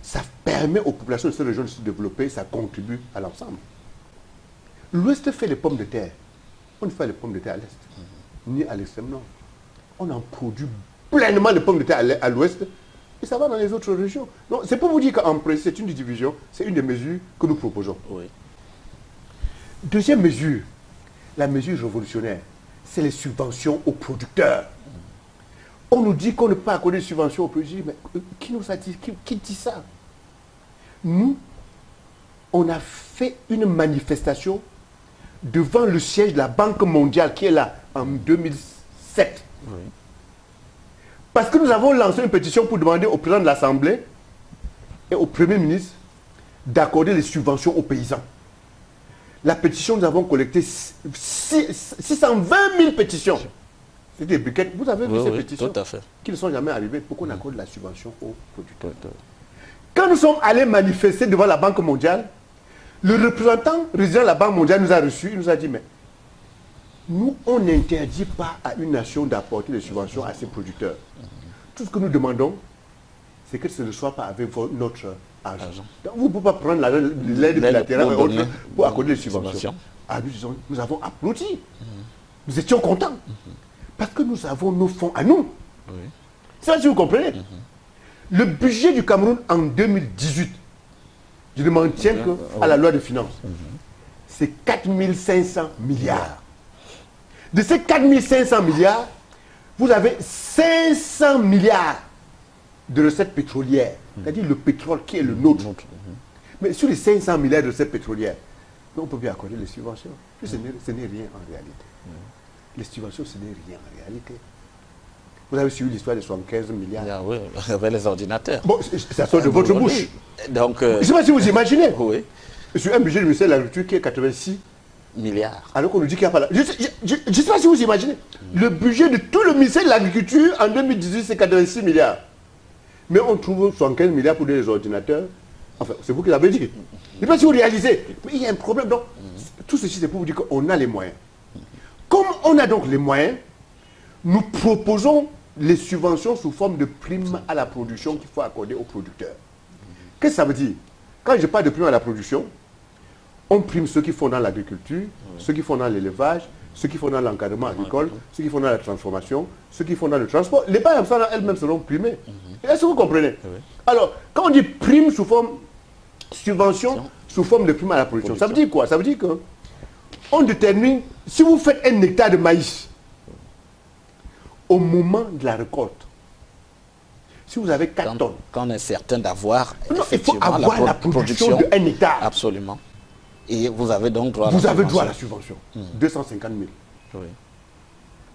Ça permet aux populations de cette région de se développer, ça contribue à l'ensemble. L'Ouest fait les pommes de terre. On ne fait les pommes de terre à l'Est, ni à l'extrême nord. On en produit pleinement les pommes de terre à l'Ouest, et ça va dans les autres régions. C'est pour vous dire qu'en principe, c'est une division, c'est une des mesures que nous proposons. Oui. Deuxième mesure, la mesure révolutionnaire, c'est les subventions aux producteurs. On nous dit qu'on ne peut pas accorder de subventions aux producteurs, mais qui nous a dit, qui dit ça? Nous, on a fait une manifestation devant le siège de la Banque mondiale qui est là en 2007. Oui. Parce que nous avons lancé une pétition pour demander au président de l'Assemblée et au Premier ministre d'accorder les subventions aux paysans. La pétition, nous avons collecté 620 000 pétitions. C'est des briquettes. Vous avez vu ces pétitions tout à fait. Qui ne sont jamais arrivées pour qu'on accorde la subvention aux producteurs. Quand nous sommes allés manifester devant la Banque mondiale, le représentant résident de la Banque mondiale nous a reçus, il nous a dit, mais nous, on n'interdit pas à une nation d'apporter des subventions à ses producteurs. Tout ce que nous demandons, c'est que ce ne soit pas avec notre argent. Donc, vous ne pouvez pas prendre l'aide bilatérale et autres pour accorder des subventions. Ah, nous avons applaudi. Nous étions contents. Parce que nous avons nos fonds à nous. C'est ça, si vous comprenez. Le budget du Cameroun en 2018, je ne m'en tiens qu'à la loi de finances, c'est 4 500 milliards. De ces 4 500 milliards, vous avez 500 milliards de recettes pétrolières, c'est-à-dire le pétrole qui est le nôtre. Mais sur les 500 milliards de recettes pétrolières, on peut bien accorder les subventions. Ce n'est rien en réalité. Les subventions, ce n'est rien en réalité. Vous avez suivi l'histoire des 75 milliards. Oui, avec les ordinateurs. Bon, ça sort de votre bouche. Donc, je ne sais pas si vous imaginez. Oui. Sur un budget du ministère de l'Agriculture qui est 86 milliards. Alors qu'on nous dit qu'il n'y a pas là. Je ne sais pas si vous imaginez. Le budget de tout le ministère de l'Agriculture en 2018, c'est 86 milliards. Mais on trouve 75 milliards pour des ordinateurs. Enfin, c'est vous qui l'avez dit. Je ne sais pas si vous réalisez. Mais il y a un problème. Donc, tout ceci, c'est pour vous dire qu'on a les moyens. Comme on a donc les moyens, nous proposons les subventions sous forme de primes à la production qu'il faut accorder aux producteurs. Qu'est-ce que ça veut dire? Quand je parle de primes à la production, on prime ceux qui font dans l'agriculture, ceux qui font dans l'élevage, ceux qui font dans l'encadrement agricole, ceux qui font dans la transformation, ceux qui font dans le transport. Les parts elles-mêmes seront primées. Est-ce que vous comprenez? Alors, quand on dit prime sous forme, subvention sous forme de prime à la production, ça veut dire quoi? Ça veut dire que on détermine, si vous faites 1 hectare de maïs, au moment de la récolte, si vous avez 4 tonnes. Quand on est certain d'avoir effectivement il faut avoir la production de 1 hectare. Absolument. Et vous avez donc droit à vous avez droit à la subvention. 250 000. Oui.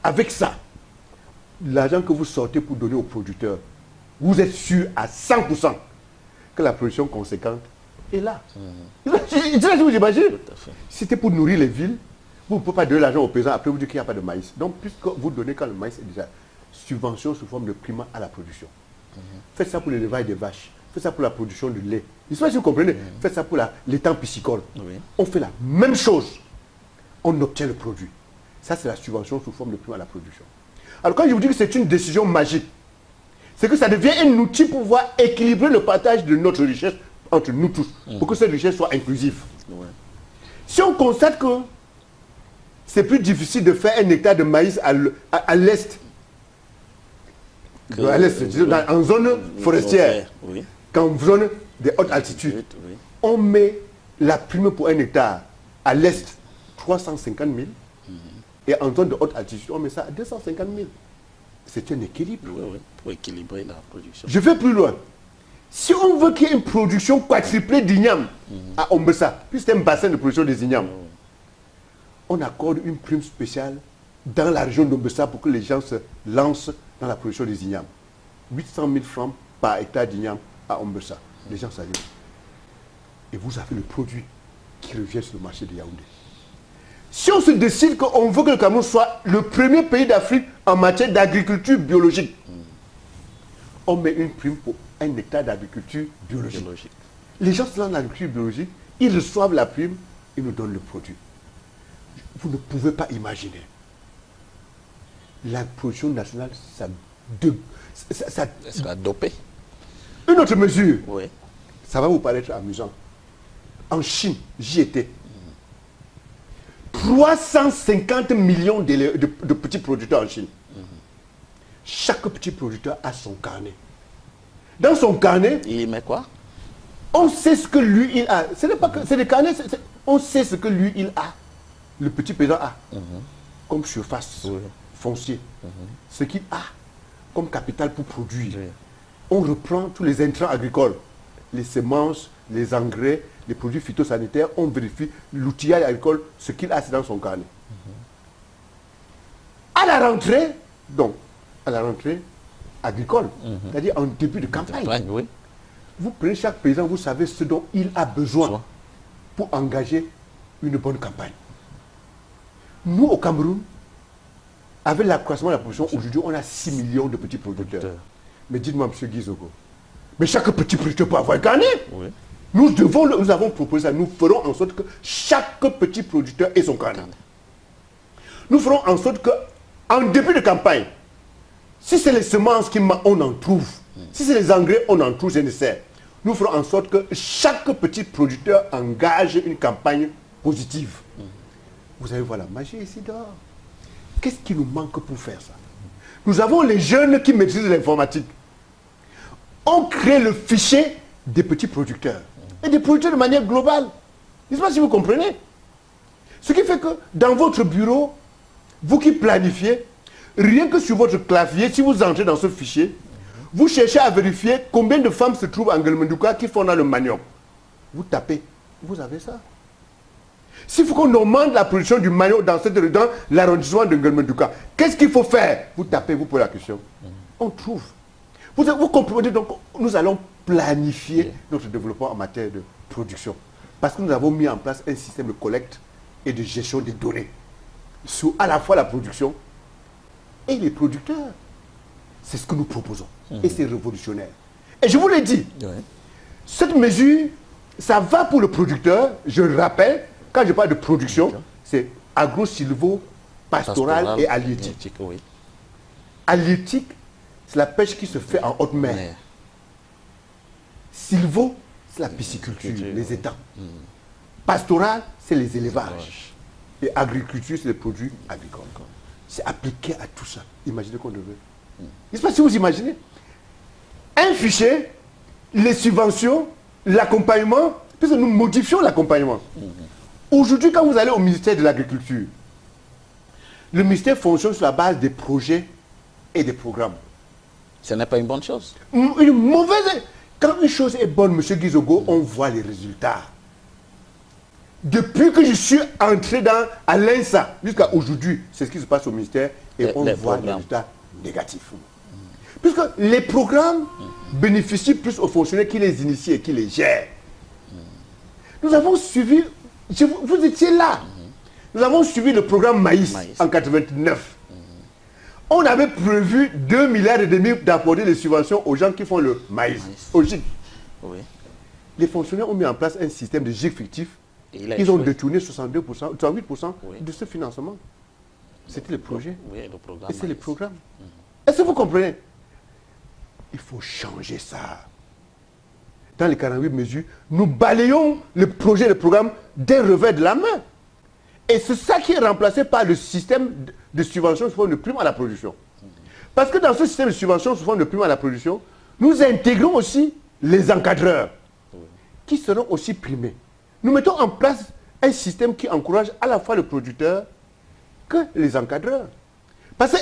Avec ça, l'argent que vous sortez pour donner aux producteurs, vous êtes sûr à 100% que la production conséquente est là. Vous imaginez? Si c'était pour nourrir les villes, vous ne pouvez pas donner l'argent aux paysans, après vous dites qu'il n'y a pas de maïs. Donc, puisque vous donnez quand le maïs est déjà subvention sous forme de prime à la production. Faites ça pour l'élevage des vaches. Faites ça pour la production de lait. Je ne sais pas si vous comprenez. Faites ça pour l'étang piscicole. On fait la même chose. On obtient le produit. Ça, c'est la subvention sous forme de prime à la production. Alors, quand je vous dis que c'est une décision magique, c'est que ça devient un outil pour pouvoir équilibrer le partage de notre richesse entre nous tous, pour que cette richesse soit inclusive. Si on constate que c'est plus difficile de faire 1 hectare de maïs à l'est, en zone forestière, qu'en zone de haute altitude, on met la prime pour 1 hectare à l'est 350 000 et en zone de haute altitude, on met ça à 250 000. C'est un équilibre. Pour équilibrer la production. Je vais plus loin. Si on veut qu'il y ait une production quadruplée d'igname à Ombessa, puis c'est un bassin de production des ignames, on accorde une prime spéciale dans la région d'Ombessa pour que les gens se lancent dans la production des ignames. 800 000 francs par hectare d'igname à Ombessa. Les gens s'allument. Et vous avez le produit qui revient sur le marché de Yaoundé. Si on se décide qu'on veut que le Cameroun soit le premier pays d'Afrique en matière d'agriculture biologique, on met une prime pour 1 hectare d'agriculture biologique. Les gens se lancent dans l'agriculture biologique, ils reçoivent la prime, ils nous donnent le produit. Vous ne pouvez pas imaginer. La production nationale, ça sera dopé. Une autre mesure, ça va vous paraître amusant. En Chine, j'y étais. 350 millions de petits producteurs en Chine. Chaque petit producteur a son carnet. Dans son carnet, il y met quoi? On sait ce que lui, il a. Ce n'est pas que c'est des carnets, on sait ce que lui, il a. Le petit paysan a. Comme surface, foncier. Ce qu'il a comme capital pour produire. On reprend tous les intrants agricoles. Les semences, les engrais, les produits phytosanitaires. On vérifie l'outillage agricole. Ce qu'il a, c'est dans son carnet. À la rentrée, donc, à la rentrée agricole, c'est-à-dire en début de campagne, vous prenez chaque paysan, vous savez ce dont il a besoin pour engager une bonne campagne. Nous, au Cameroun, avec l'accroissement de la production, aujourd'hui, on a 6 millions de petits producteurs. Mais dites-moi, M. Guizoko, mais chaque petit producteur peut avoir gagné. Nous avons proposé ça. Nous ferons en sorte que chaque petit producteur ait son carnet. Nous ferons en sorte que, en début de campagne, si c'est les semences on en trouve, si c'est les engrais, on en trouve, je ne sais. Nous ferons en sorte que chaque petit producteur engage une campagne positive. Vous allez voir la magie ici dehors. Qu'est-ce qui nous manque pour faire ça? Nous avons les jeunes qui maîtrisent l'informatique. On crée le fichier des petits producteurs. Et des producteurs de manière globale. Je ne sais pas si vous comprenez. Ce qui fait que dans votre bureau, vous qui planifiez, rien que sur votre clavier, si vous entrez dans ce fichier, vous cherchez à vérifier combien de femmes se trouvent en Guelmendouka qui font dans le manioc. Vous tapez, vous avez ça. S'il faut qu'on augmente la production du manioc dans l'arrondissement de Guelmendouka, qu'est-ce qu'il faut faire? Vous tapez, vous posez la question. On trouve. Vous comprenez donc, nous allons planifier notre développement en matière de production. Parce que nous avons mis en place un système de collecte et de gestion des données sur à la fois la production et les producteurs. C'est ce que nous proposons. Et c'est révolutionnaire. Et je vous l'ai dit, cette mesure, ça va pour le producteur. Je le rappelle, quand je parle de production, c'est agro-silvo-pastoral et halieutique. Oui. Halieutique, c'est la pêche qui se fait en haute mer. Silvo, c'est la pisciculture, les étangs. Pastoral, c'est les élevages. Et agriculture, c'est les produits agricoles. C'est appliqué à tout ça. Imaginez qu'on devait. Je ne sais pas si vous imaginez. Un fichier, les subventions, l'accompagnement, puisque nous modifions l'accompagnement. Aujourd'hui, quand vous allez au ministère de l'Agriculture, le ministère fonctionne sur la base des projets et des programmes. Ce n'est pas une bonne chose. Une mauvaise... Quand une chose est bonne, M. Guizogo, on voit les résultats. Depuis que je suis entré à l'INSA, jusqu'à aujourd'hui, c'est ce qui se passe au ministère, et on voit des résultats négatifs. Puisque les programmes bénéficient plus aux fonctionnaires qui les initient et qui les gèrent. Nous avons suivi, vous étiez là, nous avons suivi le programme Maïs. En 89. On avait prévu 2,5 milliards d'apporter des subventions aux gens qui font le maïs, au GIC. Oui. Les fonctionnaires ont mis en place un système de GIC fictif. Ils ont détourné 62%, 38% de ce financement. C'était le projet. Oui, le programme. Et c'est le programme. Est-ce que vous comprenez? Il faut changer ça. Dans les 48 mesures, nous balayons le projet, le programme d'un revers de la main. Et c'est ça qui est remplacé par le système de subvention sous forme de prime à la production. Parce que dans ce système de subvention sous forme de prime à la production, nous intégrons aussi les encadreurs qui seront aussi primés. Nous mettons en place un système qui encourage à la fois le producteur que les encadreurs. Parce que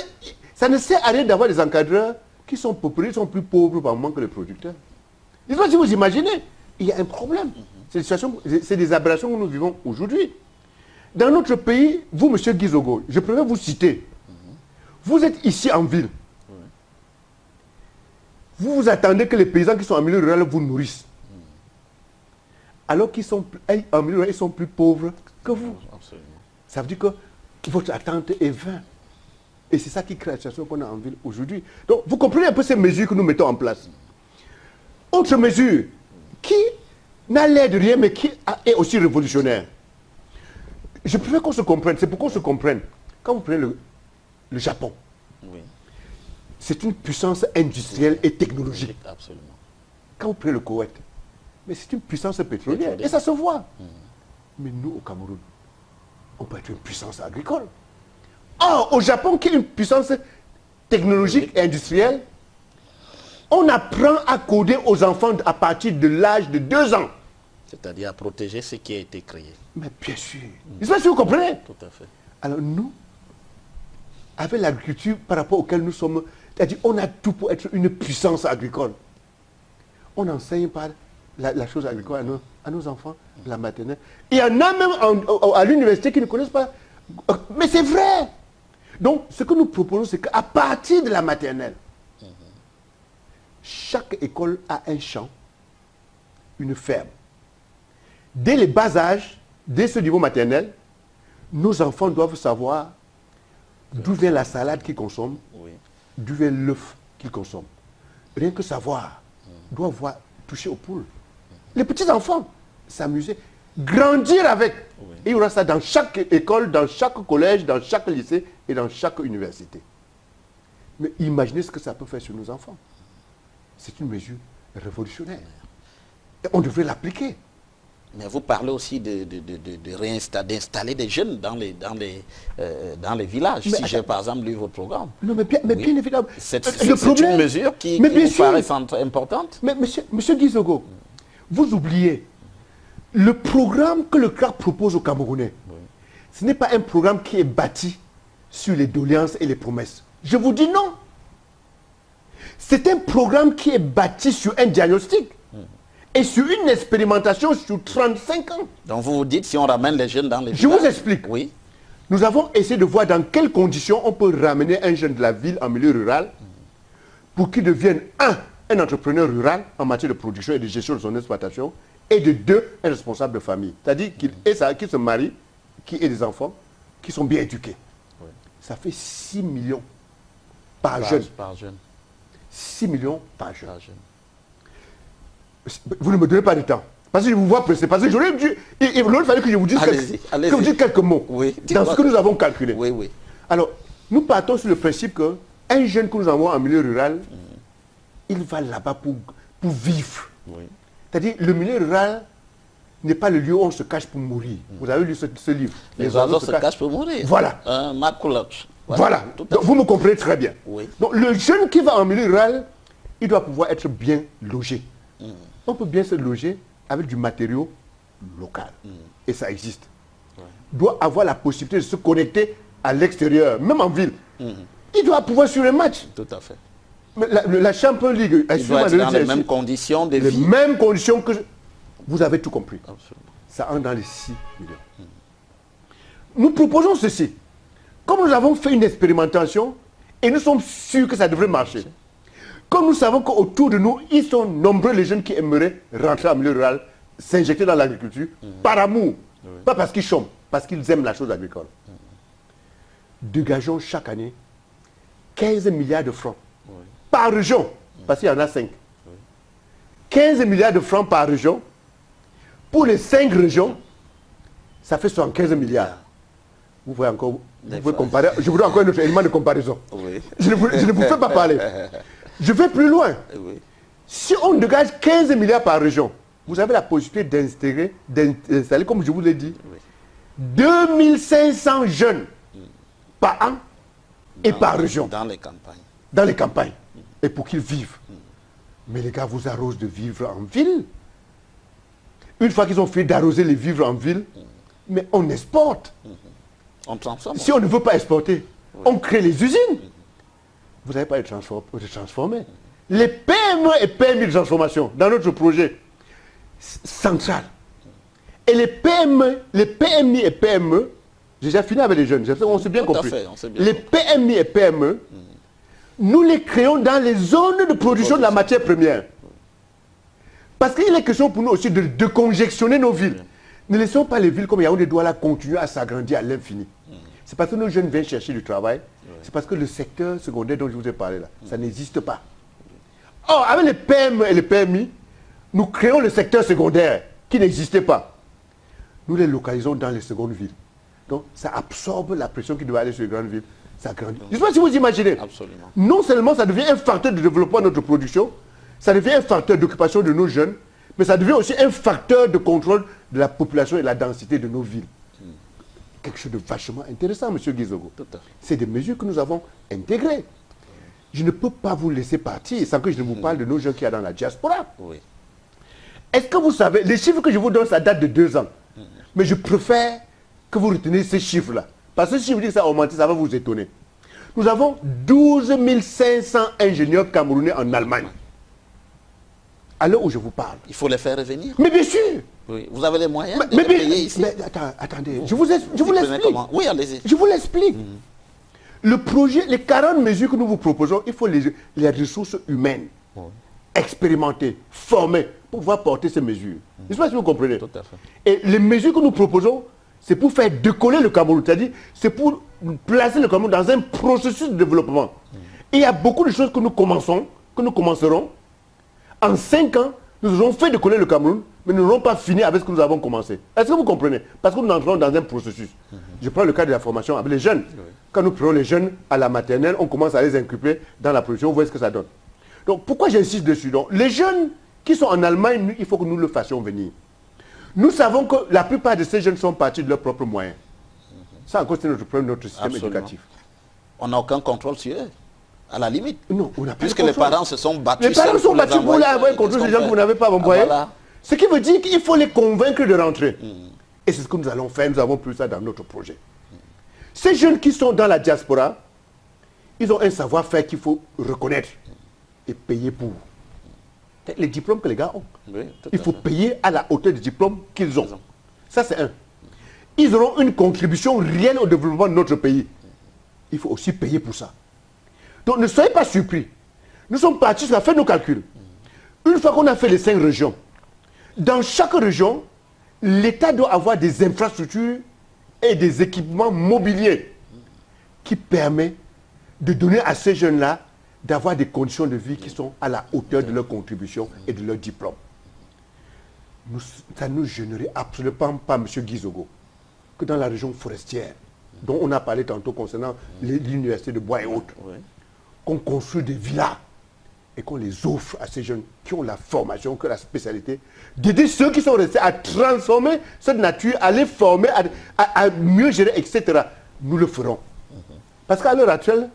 ça ne sert à rien d'avoir des encadreurs qui sont populaires, qui sont plus pauvres par moment que les producteurs. Je ne sais pas si vous imaginez, il y a un problème. C'est des aberrations que nous vivons aujourd'hui. Dans notre pays, vous, M. Guizogo, je préfère vous citer. Vous êtes ici en ville. Vous vous attendez que les paysans qui sont en milieu rural vous nourrissent. Alors qu'ils sont en milieu rural, ils sont plus pauvres que vous. Absolument. Ça veut dire que votre attente est vaine. Et c'est ça qui crée la situation qu'on a en ville aujourd'hui. Donc, vous comprenez un peu ces mesures que nous mettons en place. Autre mesure qui n'a l'air de rien, mais qui est aussi révolutionnaire. Je préfère qu'on se comprenne. C'est pour qu'on se comprenne. Quand vous prenez le Japon, c'est une puissance industrielle et technologique. Absolument. Quand vous prenez le Koweït, mais c'est une puissance pétrolière. Et ça se voit. Mais nous, au Cameroun, on peut être une puissance agricole. Or, au Japon, qui est une puissance technologique et industrielle, on apprend à coder aux enfants à partir de l'âge de 2 ans. C'est-à-dire à protéger ce qui a été créé. Mais bien sûr. Je ne sais pas si vous comprenez. Tout à fait. Alors nous, avec l'agriculture par rapport auquel nous sommes, c'est-à-dire on a tout pour être une puissance agricole. On enseigne par la chose agricole à nos enfants, la maternelle. Il y en a même à l'université qui ne connaissent pas. Mais c'est vrai. Donc ce que nous proposons, c'est qu'à partir de la maternelle, chaque école a un champ, une ferme. Dès les bas âges, dès ce niveau maternel, nos enfants doivent savoir d'où vient la salade qu'ils consomment, d'où vient l'œuf qu'ils consomment. Rien que savoir, doivent toucher aux poules. Les petits enfants, s'amuser, grandir avec. Et il y aura ça dans chaque école, dans chaque collège, dans chaque lycée et dans chaque université. Mais imaginez ce que ça peut faire sur nos enfants. C'est une mesure révolutionnaire. Et on devrait l'appliquer. Mais vous parlez aussi d'installer des jeunes dans les villages, si j'ai par exemple lu votre programme. Non, mais bien évidemment. C'est une mesure qui vous paraît importante. Mais monsieur Guizogo, vous oubliez, le programme que le CRAC propose aux Camerounais, ce n'est pas un programme qui est bâti sur les doléances et les promesses. Je vous dis non. C'est un programme qui est bâti sur un diagnostic. Et sur une expérimentation sur 35 ans. Donc vous vous dites si on ramène les jeunes dans les villages. Je vous explique. Oui. Nous avons essayé de voir dans quelles conditions on peut ramener un jeune de la ville en milieu rural pour qu'il devienne un entrepreneur rural en matière de production et de gestion de son exploitation et de 2, un responsable de famille. C'est-à-dire qu'il se marie, qui aient des enfants, qui sont bien éduqués. Oui. Ça fait 6 millions par jeune. 6 millions par jeune. Vous ne me donnez pas de temps. Parce que je vous vois pressé. Parce que j'aurais dû... Il fallait que je vous dise, quelques mots dans ce que nous avons calculé. Oui, oui. Alors, nous partons sur le principe qu'un jeune que nous envoie en milieu rural, il va là-bas pour vivre. Oui. C'est-à-dire, le milieu rural n'est pas le lieu où on se cache pour mourir. Vous avez lu ce livre. Les oiseaux se cachent pour mourir. Voilà. Voilà. Donc, vous me comprenez très bien. Oui. Donc, le jeune qui va en milieu rural, il doit pouvoir être bien logé. On peut bien se loger avec du matériau local. Et ça existe. Ouais. Il doit avoir la possibilité de se connecter à l'extérieur, même en ville. Il doit pouvoir suivre les matchs. Tout à fait. Mais la Champions League... Il doit être dans les mêmes conditions de vie. Les mêmes conditions que... Vous avez tout compris. Absolument. Ça entre dans les 6 millions. Nous proposons ceci. Comme nous avons fait une expérimentation, et nous sommes sûrs que ça devrait marcher. Comme nous savons qu'autour de nous, ils sont nombreux les jeunes qui aimeraient rentrer en milieu rural, s'injecter dans l'agriculture, par amour. Pas parce qu'ils chôment, parce qu'ils aiment la chose agricole. Dégageons chaque année 15 milliards de francs par région, parce qu'il y en a 5. 15 milliards de francs par région. Pour les 5 régions, ça fait 75 milliards. Vous voyez encore, vous pouvez comparer. Je voudrais encore un autre élément de comparaison. Oui. Je ne vous fais pas parler. Je vais plus loin. Oui. Si on dégage 15 milliards par région, vous avez la possibilité d'installer, comme je vous l'ai dit, 2500 jeunes par an et par région. Dans les campagnes. Dans les campagnes. Et pour qu'ils vivent. Mais les gars vous arrosent de vivre en ville. Une fois qu'ils ont fait d'arroser les vivres en ville, mais on exporte. On transforme. Si on ne veut pas exporter, on crée les usines. Vous n'avez pas de transformer. Les PME et PMI de transformation, dans notre projet central. Et les PME, les PMI et PME, j'ai déjà fini avec les jeunes, on s'est bien compris. Les PMI et PME, nous les créons dans les zones de production de la matière première. Parce qu'il est question pour nous aussi de décongestionner nos villes. Ne laissons pas les villes comme Yaoundé Douala continuer à s'agrandir à l'infini. C'est parce que nos jeunes viennent chercher du travail. C'est parce que le secteur secondaire dont je vous ai parlé là, ça n'existe pas. Or, avec les PME et les PMI, nous créons le secteur secondaire qui n'existait pas. Nous les localisons dans les secondes villes. Donc, ça absorbe la pression qui doit aller sur les grandes villes. Ça grandit. Je ne sais pas si vous imaginez. Absolument. Non seulement ça devient un facteur de développement de notre production, ça devient un facteur d'occupation de nos jeunes, mais ça devient aussi un facteur de contrôle de la population et de la densité de nos villes. Quelque chose de vachement intéressant, M. Guizogo. C'est des mesures que nous avons intégrées. Je ne peux pas vous laisser partir sans que je ne vous parle de nos jeunes qui sont dans la diaspora. Oui. Est-ce que vous savez, les chiffres que je vous donne, ça date de 2 ans. Mais je préfère que vous reteniez ces chiffres-là. Parce que si vous dites que ça a augmenté, ça va vous étonner. Nous avons 12 500 ingénieurs camerounais en Allemagne. À l'heure où je vous parle. Il faut les faire revenir. Mais bien sûr. Oui. Vous avez les moyens de les payer ici. Mais attendez, je vous l'explique. Oui, allez-y. Je vous l'explique. Le projet, les 40 mesures que nous vous proposons, il faut les ressources humaines, expérimentées, formées, pour pouvoir porter ces mesures. Je ne sais pas si vous comprenez. Tout à fait. Et les mesures que nous proposons, c'est pour faire décoller le Cameroun. C'est-à-dire, c'est pour placer le Cameroun dans un processus de développement. Et il y a beaucoup de choses que nous commencerons. En 5 ans, nous aurons fait décoller le Cameroun, mais nous n'aurons pas fini avec ce que nous avons commencé. Est-ce que vous comprenez? Parce que nous entrons dans un processus. Je prends le cas de la formation avec les jeunes. Quand nous prenons les jeunes à la maternelle, on commence à les inculper dans la production, vous voyez ce que ça donne. Donc pourquoi j'insiste dessus? Donc, les jeunes qui sont en Allemagne, il faut que nous le fassions venir. Nous savons que la plupart de ces jeunes sont partis de leurs propres moyens. Ça encore, c'est notre problème, notre système éducatif. On n'a aucun contrôle sur eux. À la limite. Non, on n'a pas puisque les parents se sont battus. Les parents sont battus pour avoir contre ces gens que vous n'avez pas envoyés. Voilà. Ce qui veut dire qu'il faut les convaincre de rentrer. Et c'est ce que nous allons faire. Nous avons pris ça dans notre projet. Ces jeunes qui sont dans la diaspora, ils ont un savoir-faire qu'il faut reconnaître et payer pour. Les diplômes que les gars ont. Oui, il faut payer à la hauteur des diplômes qu'ils ont. Ça, c'est un. Ils auront une contribution réelle au développement de notre pays. Il faut aussi payer pour ça. Donc ne soyez pas surpris. Nous sommes partis sur la fin de nos calculs. Une fois qu'on a fait les 5 régions, dans chaque région, l'État doit avoir des infrastructures et des équipements mobiliers qui permettent de donner à ces jeunes-là d'avoir des conditions de vie qui sont à la hauteur de leur contribution et de leur diplôme. Ça ne nous gênerait absolument pas, M. Guizogo, que dans la région forestière, dont on a parlé tantôt concernant l'université de Bois et autres, qu'on construit des villas et qu'on les offre à ces jeunes qui ont la formation, qui ont la spécialité, d'aider ceux qui sont restés à transformer cette nature, à les former, à mieux gérer, etc. Nous le ferons. Parce qu'à l'heure actuelle,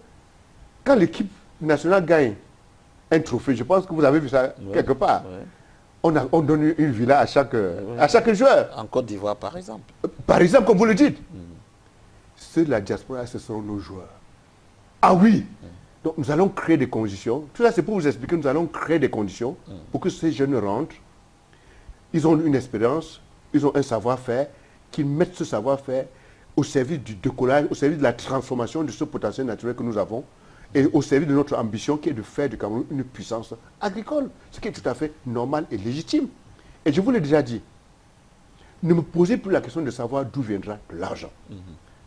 quand l'équipe nationale gagne un trophée, je pense que vous avez vu ça quelque part, on donne une villa à chaque joueur. En Côte d'Ivoire, par exemple. Par exemple, comme vous le dites. Ceux de la diaspora, ce seront nos joueurs. Ah oui. Donc nous allons créer des conditions. Tout ça, c'est pour vous expliquer, nous allons créer des conditions pour que ces jeunes rentrent. Ils ont une expérience, ils ont un savoir-faire, qu'ils mettent ce savoir-faire au service du décollage, au service de la transformation de ce potentiel naturel que nous avons et au service de notre ambition qui est de faire du Cameroun une puissance agricole, ce qui est tout à fait normal et légitime. Et je vous l'ai déjà dit, ne me posez plus la question de savoir d'où viendra l'argent.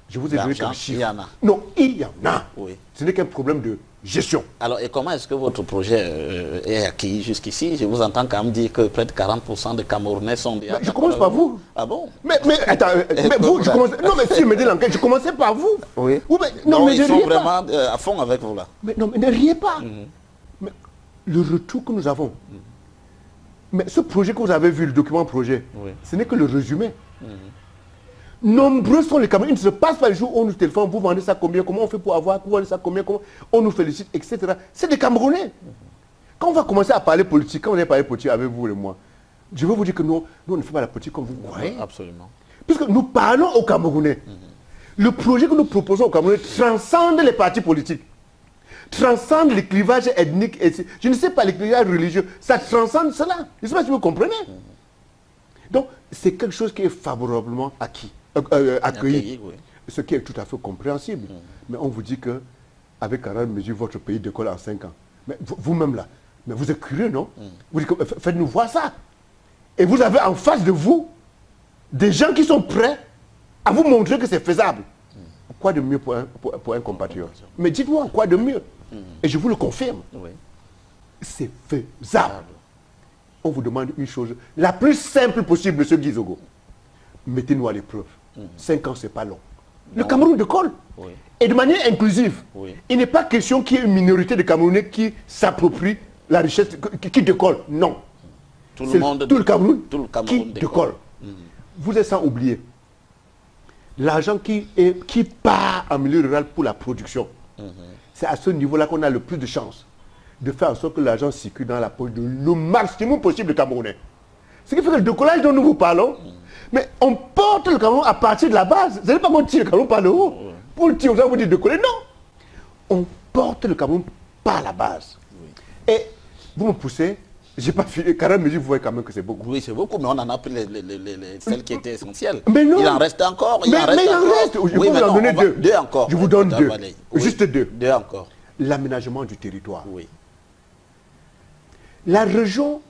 Je vous ai donné quelques chiffres. Il y en a. Non, il y en a. Oui. Ce n'est qu'un problème de gestion. Alors, et comment est-ce que votre projet est acquis jusqu'ici? Je vous entends quand même dire que près de 40% des Camerounais sont déjà... Je commence par vous. Ah bon? Mais attends, mais vous, je commence... Non, mais si je me dis l'enquête, je commençais par vous. Oui. Non, mais ils sont vraiment à fond avec vous là. Mais non, mais ne riez pas. Mais le retour que nous avons, mais ce projet que vous avez vu, le document projet, ce n'est que le résumé. Nombreux sont les Camerounais. Il ne se passe pas les jours où on nous téléphone, vous vendez ça combien, comment on fait pour avoir, vous vendez ça combien, comment on nous félicite, etc. C'est des Camerounais. Quand on va commencer à parler politique, quand on va parler politique avec vous et moi, je veux vous dire que nous on ne fait pas la politique comme vous croyez. Absolument. Puisque nous parlons aux Camerounais. Le projet que nous proposons aux Camerounais transcende les partis politiques, transcende les clivages ethniques, je ne sais pas, les clivages religieux, ça transcende cela. Je ne sais pas si vous comprenez. Donc, c'est quelque chose qui est favorablement accueilli, ce qui est tout à fait compréhensible. Mais on vous dit que avec 40 mesures, votre pays décolle en 5 ans. Mais vous-même là, mais vous êtes curieux, non? Vous dites, faites-nous voir ça. Et vous avez en face de vous des gens qui sont prêts à vous montrer que c'est faisable. Quoi de mieux pour un compatriote? Mais dites-moi, quoi de mieux? Et je vous le confirme. C'est faisable. On vous demande une chose, la plus simple possible, M. Guizogo. Mettez-nous à l'épreuve. 5 ans, c'est pas long. Le Cameroun décolle. Et de manière inclusive. Il n'est pas question qu'il y ait une minorité de Camerounais qui s'approprie la richesse, qui décolle. Non. Tout le Cameroun qui décolle. Vous êtes sans oublier, l'argent qui part en milieu rural pour la production, c'est à ce niveau-là qu'on a le plus de chances de faire en sorte que l'argent circule dans la poche de le maximum possible de Camerounais. Ce qui fait que le décollage dont nous vous parlons, mais on porte le Cameroun à partir de la base. Ce n'est pas qu'on tire le Cameroun par le haut. Pour le tirer, vous dites décoller. Non. On porte le Cameroun par la base. Et vous me poussez, j'ai pas fini. 40 mesures, vous voyez quand même que c'est beaucoup. Oui, c'est beaucoup, mais on en a pris celles qui étaient essentielles. Mais non. Il en reste encore. Mais il en reste. Je peux vous en donner deux. Deux encore. Je vous donne deux. Juste deux. Deux encore. L'aménagement du territoire. Oui. La région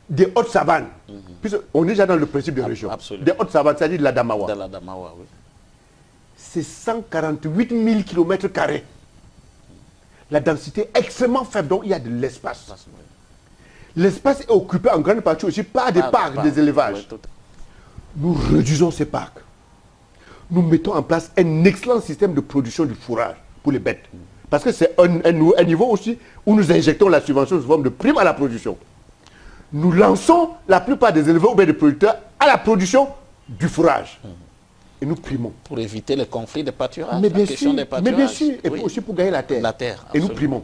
des Hautes-Savanes, puisqu'on est déjà dans le principe de région, des Hautes-Savanes, c'est-à-dire de la Damawa. De la Damawa, oui. C'est 148 000 km². La densité est extrêmement faible, donc il y a de l'espace. L'espace est occupé en grande partie aussi par des parcs, des élevages. Nous réduisons ces parcs. Nous mettons en place un excellent système de production du fourrage pour les bêtes. Parce que c'est un niveau aussi où nous injectons la subvention sous forme de prime à la production. Nous lançons la plupart des éleveurs ou bien des producteurs à la production du fourrage. Et nous primons. Pour éviter les conflits de pâturage. Mais bien sûr, et aussi pour gagner la terre. Et nous primons.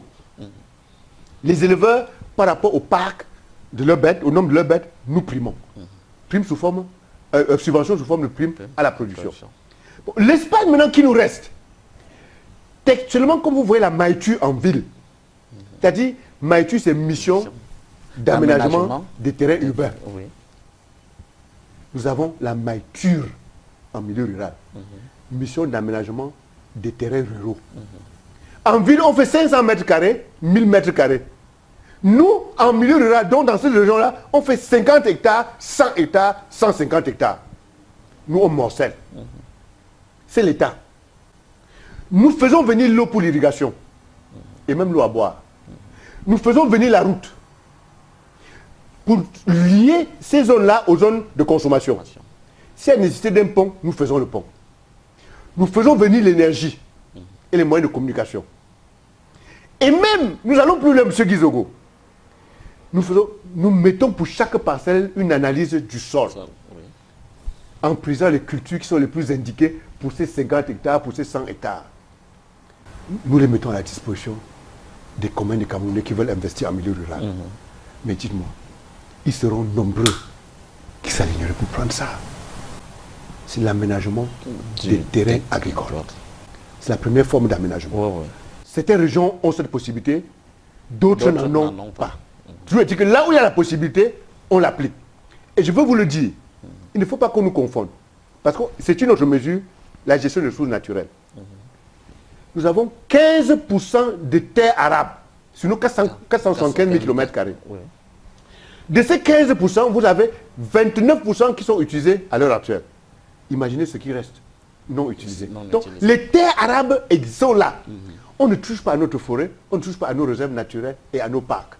Les éleveurs, par rapport au parc de leurs bêtes, au nombre de leurs bêtes, nous primons. Prime sous forme, subvention sous forme de prime à la production. Bon, l'espace maintenant qui nous reste, textuellement, comme vous voyez la Maïtu en ville, c'est-à-dire, Maïtu, c'est mission d'aménagement des terrains urbains. Nous avons la Maïture en milieu rural, mission d'aménagement des terrains ruraux. En ville, on fait 500 mètres carrés, 1000 mètres carrés. Nous, en milieu rural, donc dans cette région-là, on fait 50 hectares, 100 hectares, 150 hectares. Nous, on morcelle. c'est l'État. Nous faisons venir l'eau pour l'irrigation et même l'eau à boire. Nous faisons venir la route pour lier ces zones-là aux zones de consommation. S'il y a nécessité d'un pont, nous faisons le pont. Nous faisons venir l'énergie et les moyens de communication. Et même, nous allons plus loin, M. Guizogo. Nous mettons pour chaque parcelle une analyse du sol. En prisant les cultures qui sont les plus indiquées pour ces 50 hectares, pour ces 100 hectares. Nous les mettons à la disposition des communs des Camerounais qui veulent investir en milieu rural. Mais dites-moi, ils seront nombreux qui s'aligneraient pour prendre ça. C'est l'aménagement des terrains agricoles. C'est la première forme d'aménagement. Certaines régions ont cette possibilité, d'autres n'en ont pas. Je veux dire que là où il y a la possibilité, on l'applique. Et je veux vous le dire, il ne faut pas qu'on nous confonde. Parce que c'est une autre mesure, la gestion des ressources naturelles. Nous avons 15% de terres arables sur nos 475 000 km². De ces 15%, vous avez 29% qui sont utilisés à l'heure actuelle. Imaginez ce qui reste non utilisé. Donc, les terres arabes sont là. On ne touche pas à notre forêt, on ne touche pas à nos réserves naturelles et à nos parcs.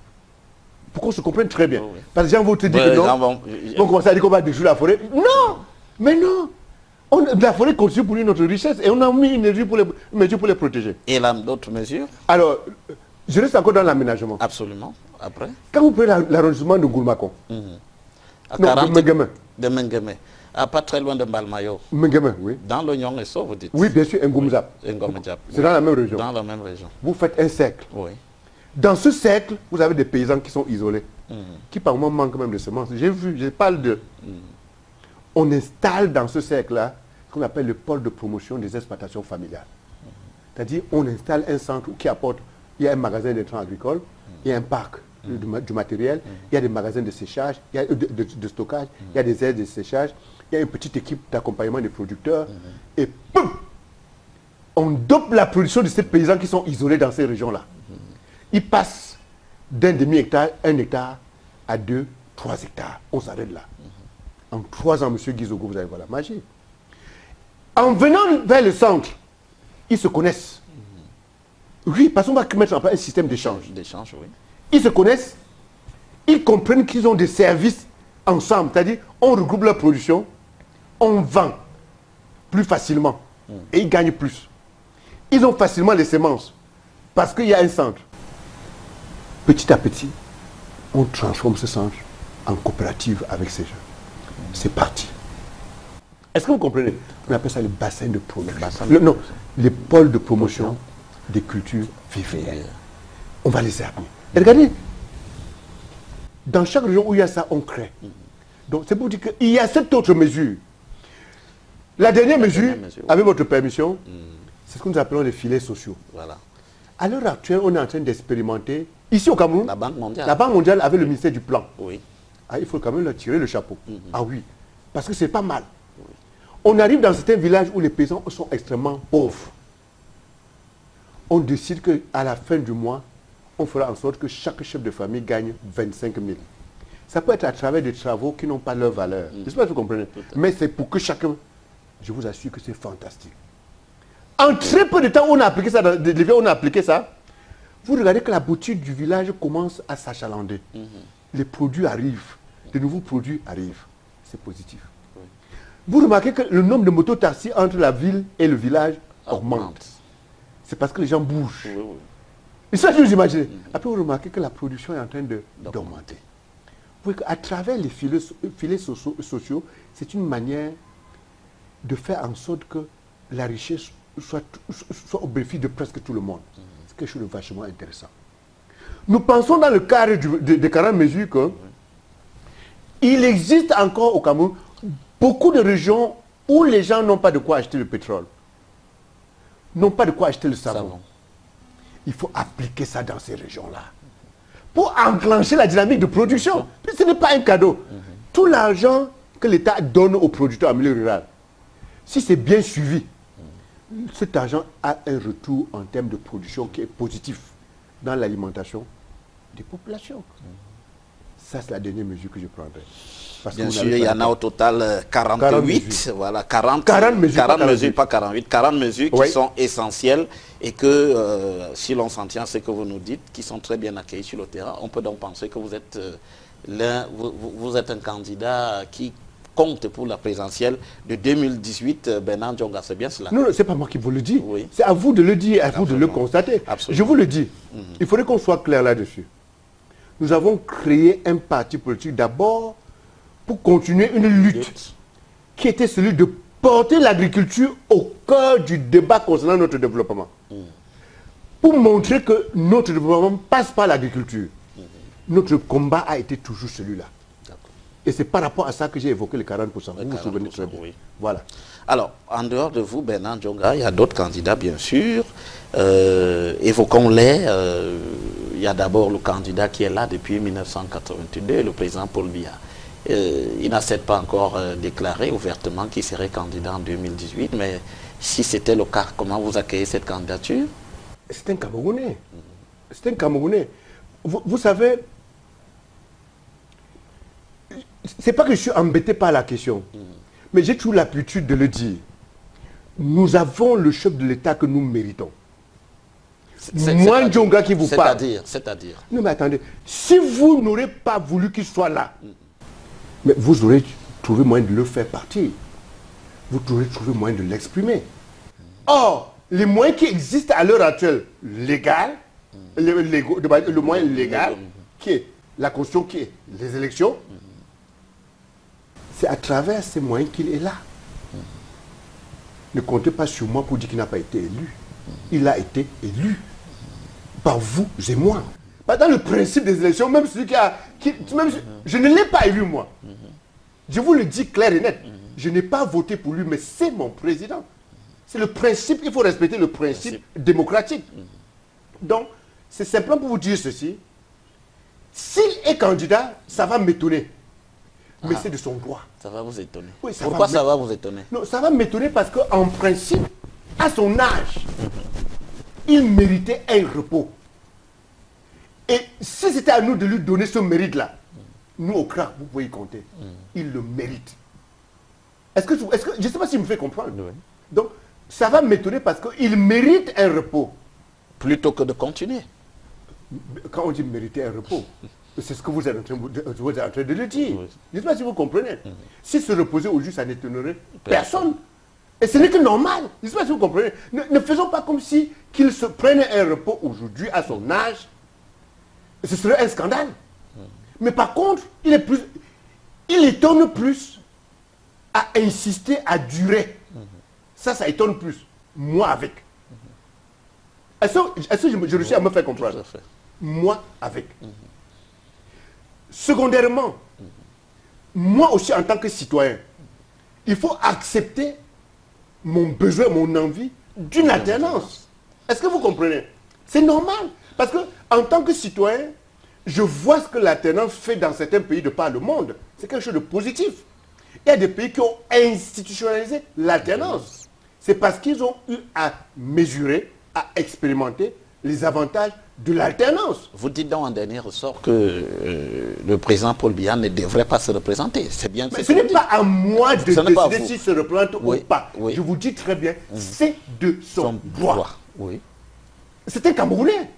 Pour qu'on se comprenne très bien. Parce que les gens vont te dire que non. On commence à dire qu'on va détruire la forêt. Non! Mais non! La forêt constitue pour nous notre richesse et on a mis une mesure pour les protéger. Et là, d'autres mesures? Alors, je reste encore dans l'aménagement. Absolument. Après? Quand vous prenez l'arrondissement de Gourmakon, de Mengueme, pas très loin de Mbalmayo. Mengueme, oui. Dans l'Oignon et ça, vous dites? Oui, bien sûr, Ngumzap. C'est dans la même région. Dans la même région. Vous faites un cercle. Oui. Dans ce cercle, vous avez des paysans qui sont isolés, qui par moment manquent même de semences. J'ai vu, je parle de... On installe dans ce cercle-là ce qu'on appelle le pôle de promotion des exploitations familiales. C'est-à-dire, on installe un centre qui apporte, il y a un magasin d'intrants agricoles, il y a un parc du matériel, il y a des magasins de séchage, il y a de stockage, il y a des aides de séchage, il y a une petite équipe d'accompagnement des producteurs, et poum, on dope la production de ces paysans qui sont isolés dans ces régions-là. Ils passent d'un demi-hectare, 1 hectare, à 2, 3 hectares. On s'arrête là. En 3 ans, M. Guizogo, vous allez voir la magie. En venant vers le centre, ils se connaissent. Oui, parce qu'on va mettre en place un système d'échange. Oui. Ils se connaissent, ils comprennent qu'ils ont des services ensemble. C'est-à-dire, on regroupe leur production, on vend plus facilement et ils gagnent plus. Ils ont facilement les semences parce qu'il y a un centre. Petit à petit, on transforme ce centre en coopérative avec ces jeunes. C'est parti. Est-ce que vous comprenez? On appelle ça les bassins de promotion. Non, les pôles de promotion des cultures vivrières. On va les amener. Et regardez, dans chaque région où il y a ça, on crée. Donc c'est pour dire qu'il y a cette autre mesure. La dernière mesure, avec votre permission, c'est ce que nous appelons les filets sociaux. Voilà. À l'heure actuelle, on est en train d'expérimenter, ici au Cameroun, la Banque mondiale avait le ministère du Plan. Oui. Ah, il faut quand même leur tirer le chapeau. Ah oui, parce que c'est pas mal. On arrive dans certains villages où les paysans sont extrêmement pauvres. On décide qu'à la fin du mois, on fera en sorte que chaque chef de famille gagne 25 000. Ça peut être à travers des travaux qui n'ont pas leur valeur. Je ne sais pas si vous comprenez. Mais c'est pour que chacun... Je vous assure que c'est fantastique. En très peu de temps, on a appliqué ça. On a appliqué ça. Vous regardez que la boutique du village commence à s'achalander. Les produits arrivent. De nouveaux produits arrivent. C'est positif. Oui. Vous remarquez que le nombre de motos-taxis entre la ville et le village augmente. C'est parce que les gens bougent. Oui, oui. Et ça, je vous imagine. Après, vous remarquez que la production est en train d'augmenter. Vous voyez qu'à travers les filets sociaux, c'est une manière de faire en sorte que la richesse soit au bénéfice de presque tout le monde. C'est quelque chose de vachement intéressant. Nous pensons dans le cadre des 40 mesures que il existe encore au Cameroun beaucoup de régions où les gens n'ont pas de quoi acheter le pétrole, n'ont pas de quoi acheter le savon. Il faut appliquer ça dans ces régions-là pour enclencher la dynamique de production. Ce n'est pas un cadeau. Tout l'argent que l'État donne aux producteurs en milieu rural, si c'est bien suivi, cet argent a un retour en termes de production qui est positif dans l'alimentation des populations. Ça, c'est la dernière mesure que je prendrai. Bien sûr, il y en a au total 48, voilà, 40 mesures, pas 48, 40 mesures qui sont essentielles et que, si l'on s'en tient à ce que vous nous dites, qui sont très bien accueillis sur le terrain, on peut donc penser que vous êtes, vous êtes un candidat qui compte pour la présidentielle de 2018, Bernard Dionga, c'est bien cela? Non, c'est pas moi qui vous le dis. C'est à vous de le dire, à vous de le constater. Je vous le dis. Il faudrait qu'on soit clair là-dessus. Nous avons créé un parti politique d'abord pour continuer une lutte qui était celui de porter l'agriculture au cœur du débat concernant notre développement. Pour montrer que notre développement passe par l'agriculture. Notre combat a été toujours celui-là. Et c'est par rapport à ça que j'ai évoqué les 40%. Vous vous souvenez très bien. Voilà. Alors, en dehors de vous, Bernard Dionga, il y a d'autres candidats, bien sûr. Évoquons-les. Il y a d'abord le candidat qui est là depuis 1982, le président Paul Biya. Il n'a certes pas encore déclaré ouvertement qu'il serait candidat en 2018, mais si c'était le cas, comment vous accueillez cette candidature? C'est un Camerounais. C'est un Camerounais. Vous savez, c'est pas que je suis embêté par la question, mais j'ai toujours l'habitude de le dire. Nous avons le chef de l'État que nous méritons. Moi, Dionga qui vous parle. C'est-à-dire. Non, mais attendez. Si vous n'aurez pas voulu qu'il soit là, mais vous aurez trouvé moyen de le faire partir. Vous aurez trouvé moyen de l'exprimer. Or, les moyens qui existent à l'heure actuelle, légal, le moyen légal, qui est la Constitution, qui est les élections, c'est à travers ces moyens qu'il est là. Ne comptez pas sur moi pour dire qu'il n'a pas été élu. Il a été élu par vous et moi. Dans le principe des élections, même celui qui a... je ne l'ai pas élu, moi. Je vous le dis clair et net. Je n'ai pas voté pour lui, mais c'est mon président. C'est le principe, il faut respecter le principe démocratique. Donc, c'est simplement pour vous dire ceci. S'il est candidat, ça va m'étonner. Mais c'est de son droit. Ça va vous étonner. Oui, pourquoi ça va vous étonner? Non, ça va m'étonner parce qu'en principe, à son âge, il méritait un repos. Et si c'était à nous de lui donner ce mérite-là, nous au CRA, vous pouvez y compter. Il le mérite. Je ne sais pas s'il me fait comprendre. Oui. Donc, ça va m'étonner parce qu'il mérite un repos. Plutôt que de continuer. Quand on dit mériter un repos, c'est ce que vous êtes en train de le dire. Oui. Je ne sais pas si vous comprenez. Si se reposer au juste, ça n'étonnerait personne. Et ce n'est que normal. Je ne sais pas si vous comprenez. Ne faisons pas comme si qu'il se prenait un repos aujourd'hui à son âge. Ce serait un scandale. Mais par contre, il étonne plus à insister, à durer. Ça étonne plus. Moi avec. Est-ce que je réussis à me faire comprendre? Moi avec. Secondairement, moi aussi en tant que citoyen, il faut accepter mon besoin, mon envie d'une alternance. Est-ce que vous comprenez? C'est normal. Parce que en tant que citoyen, je vois ce que l'alternance fait dans certains pays de par le monde. C'est quelque chose de positif. Il y a des pays qui ont institutionnalisé l'alternance. C'est parce qu'ils ont eu à mesurer, à expérimenter les avantages de l'alternance. Vous dites donc en dernier ressort que le président Paul Biya ne devrait pas se représenter. C'est bien. Mais ce n'est pas à moi de décider s'il se représente ou pas. Oui. Je vous dis très bien, c'est de son droit. Oui. C'est un Camerounais.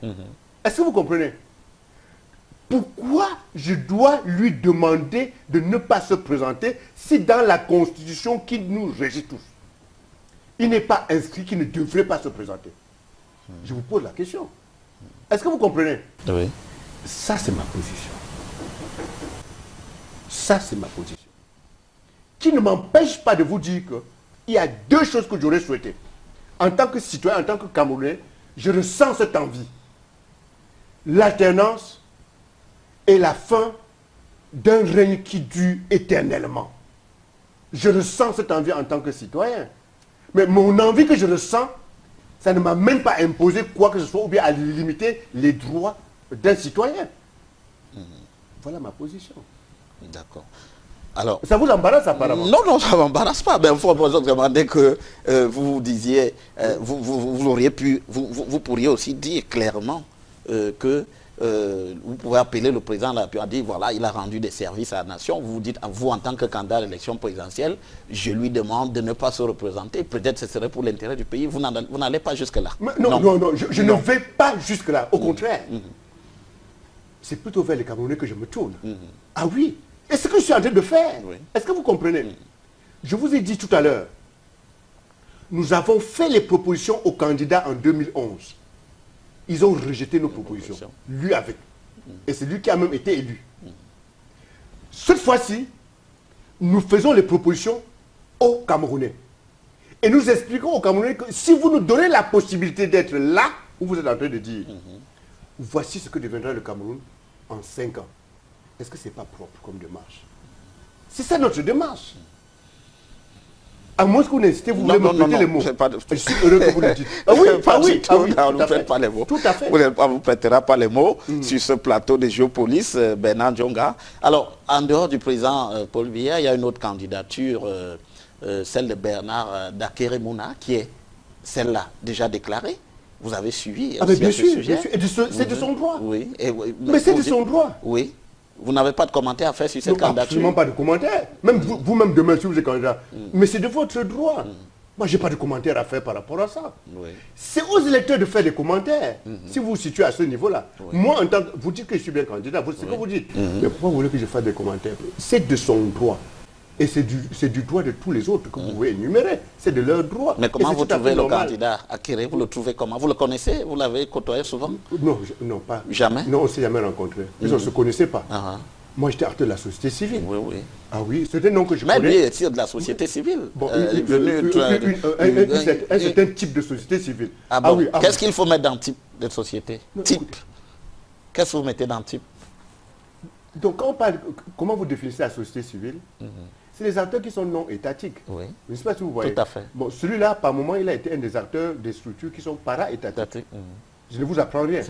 Est-ce que vous comprenez? Pourquoi je dois lui demander de ne pas se présenter si dans la Constitution qui nous régit tous, il n'est pas inscrit qu'il ne devrait pas se présenter? Je vous pose la question. Est-ce que vous comprenez? Oui. Ça, c'est ma position. Ça, c'est ma position. Qui ne m'empêche pas de vous dire qu'il y a deux choses que j'aurais souhaité. En tant que citoyen, en tant que Camerounais, je ressens cette envie. L'alternance et la fin d'un règne qui dure éternellement. Je ressens cette envie en tant que citoyen. Mais mon envie que je ressens, ça ne m'a même pas imposé quoi que ce soit ou bien à limiter les droits d'un citoyen. Voilà ma position. D'accord. Alors, ça vous embarrasse apparemment? Non, ça ne m'embarrasse pas. Mais il faut demander que vous disiez, vous pourriez aussi dire clairement que vous pouvez appeler le président de la République et dire, voilà, il a rendu des services à la nation. Vous vous dites, vous en tant que candidat à l'élection présidentielle, je lui demande de ne pas se représenter. Peut-être que ce serait pour l'intérêt du pays. Vous n'allez pas jusque-là. Non, je ne vais pas jusque-là. Au contraire. C'est plutôt vers les Camerounais que je me tourne. Ah oui. Et ce que je suis en train de faire, est-ce que vous comprenez? Je vous ai dit tout à l'heure, nous avons fait les propositions aux candidats en 2011. Ils ont rejeté nos propositions. Lui avec. Et c'est lui qui a même été élu. Cette fois-ci, nous faisons les propositions aux Camerounais. Et nous expliquons aux Camerounais que si vous nous donnez la possibilité d'être là où vous êtes en train de dire, voici ce que deviendra le Cameroun en 5 ans. Est-ce que ce n'est pas propre comme démarche? C'est ça notre démarche. À moins que vous n'hésitez, vous voulez me prêter les mots. Je suis heureux que vous le dites. Ah oui, on ne prête pas les mots. Tout à fait. Vous ne prêtera pas les mots sur ce plateau de Géopolis, Bernard Djonga. Alors, en dehors du président Paul Biya, il y a une autre candidature, celle de Bernard Dakeremouna, qui est celle-là déjà déclarée. Vous avez suivi. Ah mais bien sûr, c'est de son droit. Oui. Mais c'est de son droit. Oui. Vous n'avez pas de commentaire à faire sur cette candidature? Absolument pas de commentaire. Même vous-même demain, si vous êtes candidat. Mais c'est de votre droit. Moi, je n'ai pas de commentaire à faire par rapport à ça. C'est aux électeurs de faire des commentaires. Si vous vous situez à ce niveau-là. Moi, en tant que... Vous dites que je suis bien candidat, c'est ce que vous dites. Mais pourquoi vous voulez que je fasse des commentaires? C'est de son droit. Et c'est du droit de tous les autres que vous pouvez énumérer. C'est de leur droit. Mais comment vous trouvez le candidat Akere? Vous le trouvez comment? Vous le connaissez? Vous l'avez côtoyé souvent? Non, pas. Jamais? Non, on ne s'est jamais rencontré. On ne se connaissait pas. Moi, j'étais acteur de la société civile. Oui. Ah oui, c'est un nom que je connais. Mais lui est de la société civile. Bon, un certain type de société civile. Ah bon? Qu'est-ce qu'il faut mettre dans type de société? Type. Qu'est-ce que vous mettez dans type? Donc, quand on parle, comment vous définissez la société civile? C'est les acteurs qui sont non étatiques. Oui. Je ne sais pas si vous voyez. Tout à fait. Bon, celui-là, par moment, il a été un des acteurs des structures qui sont para-étatiques. Je ne vous apprends rien.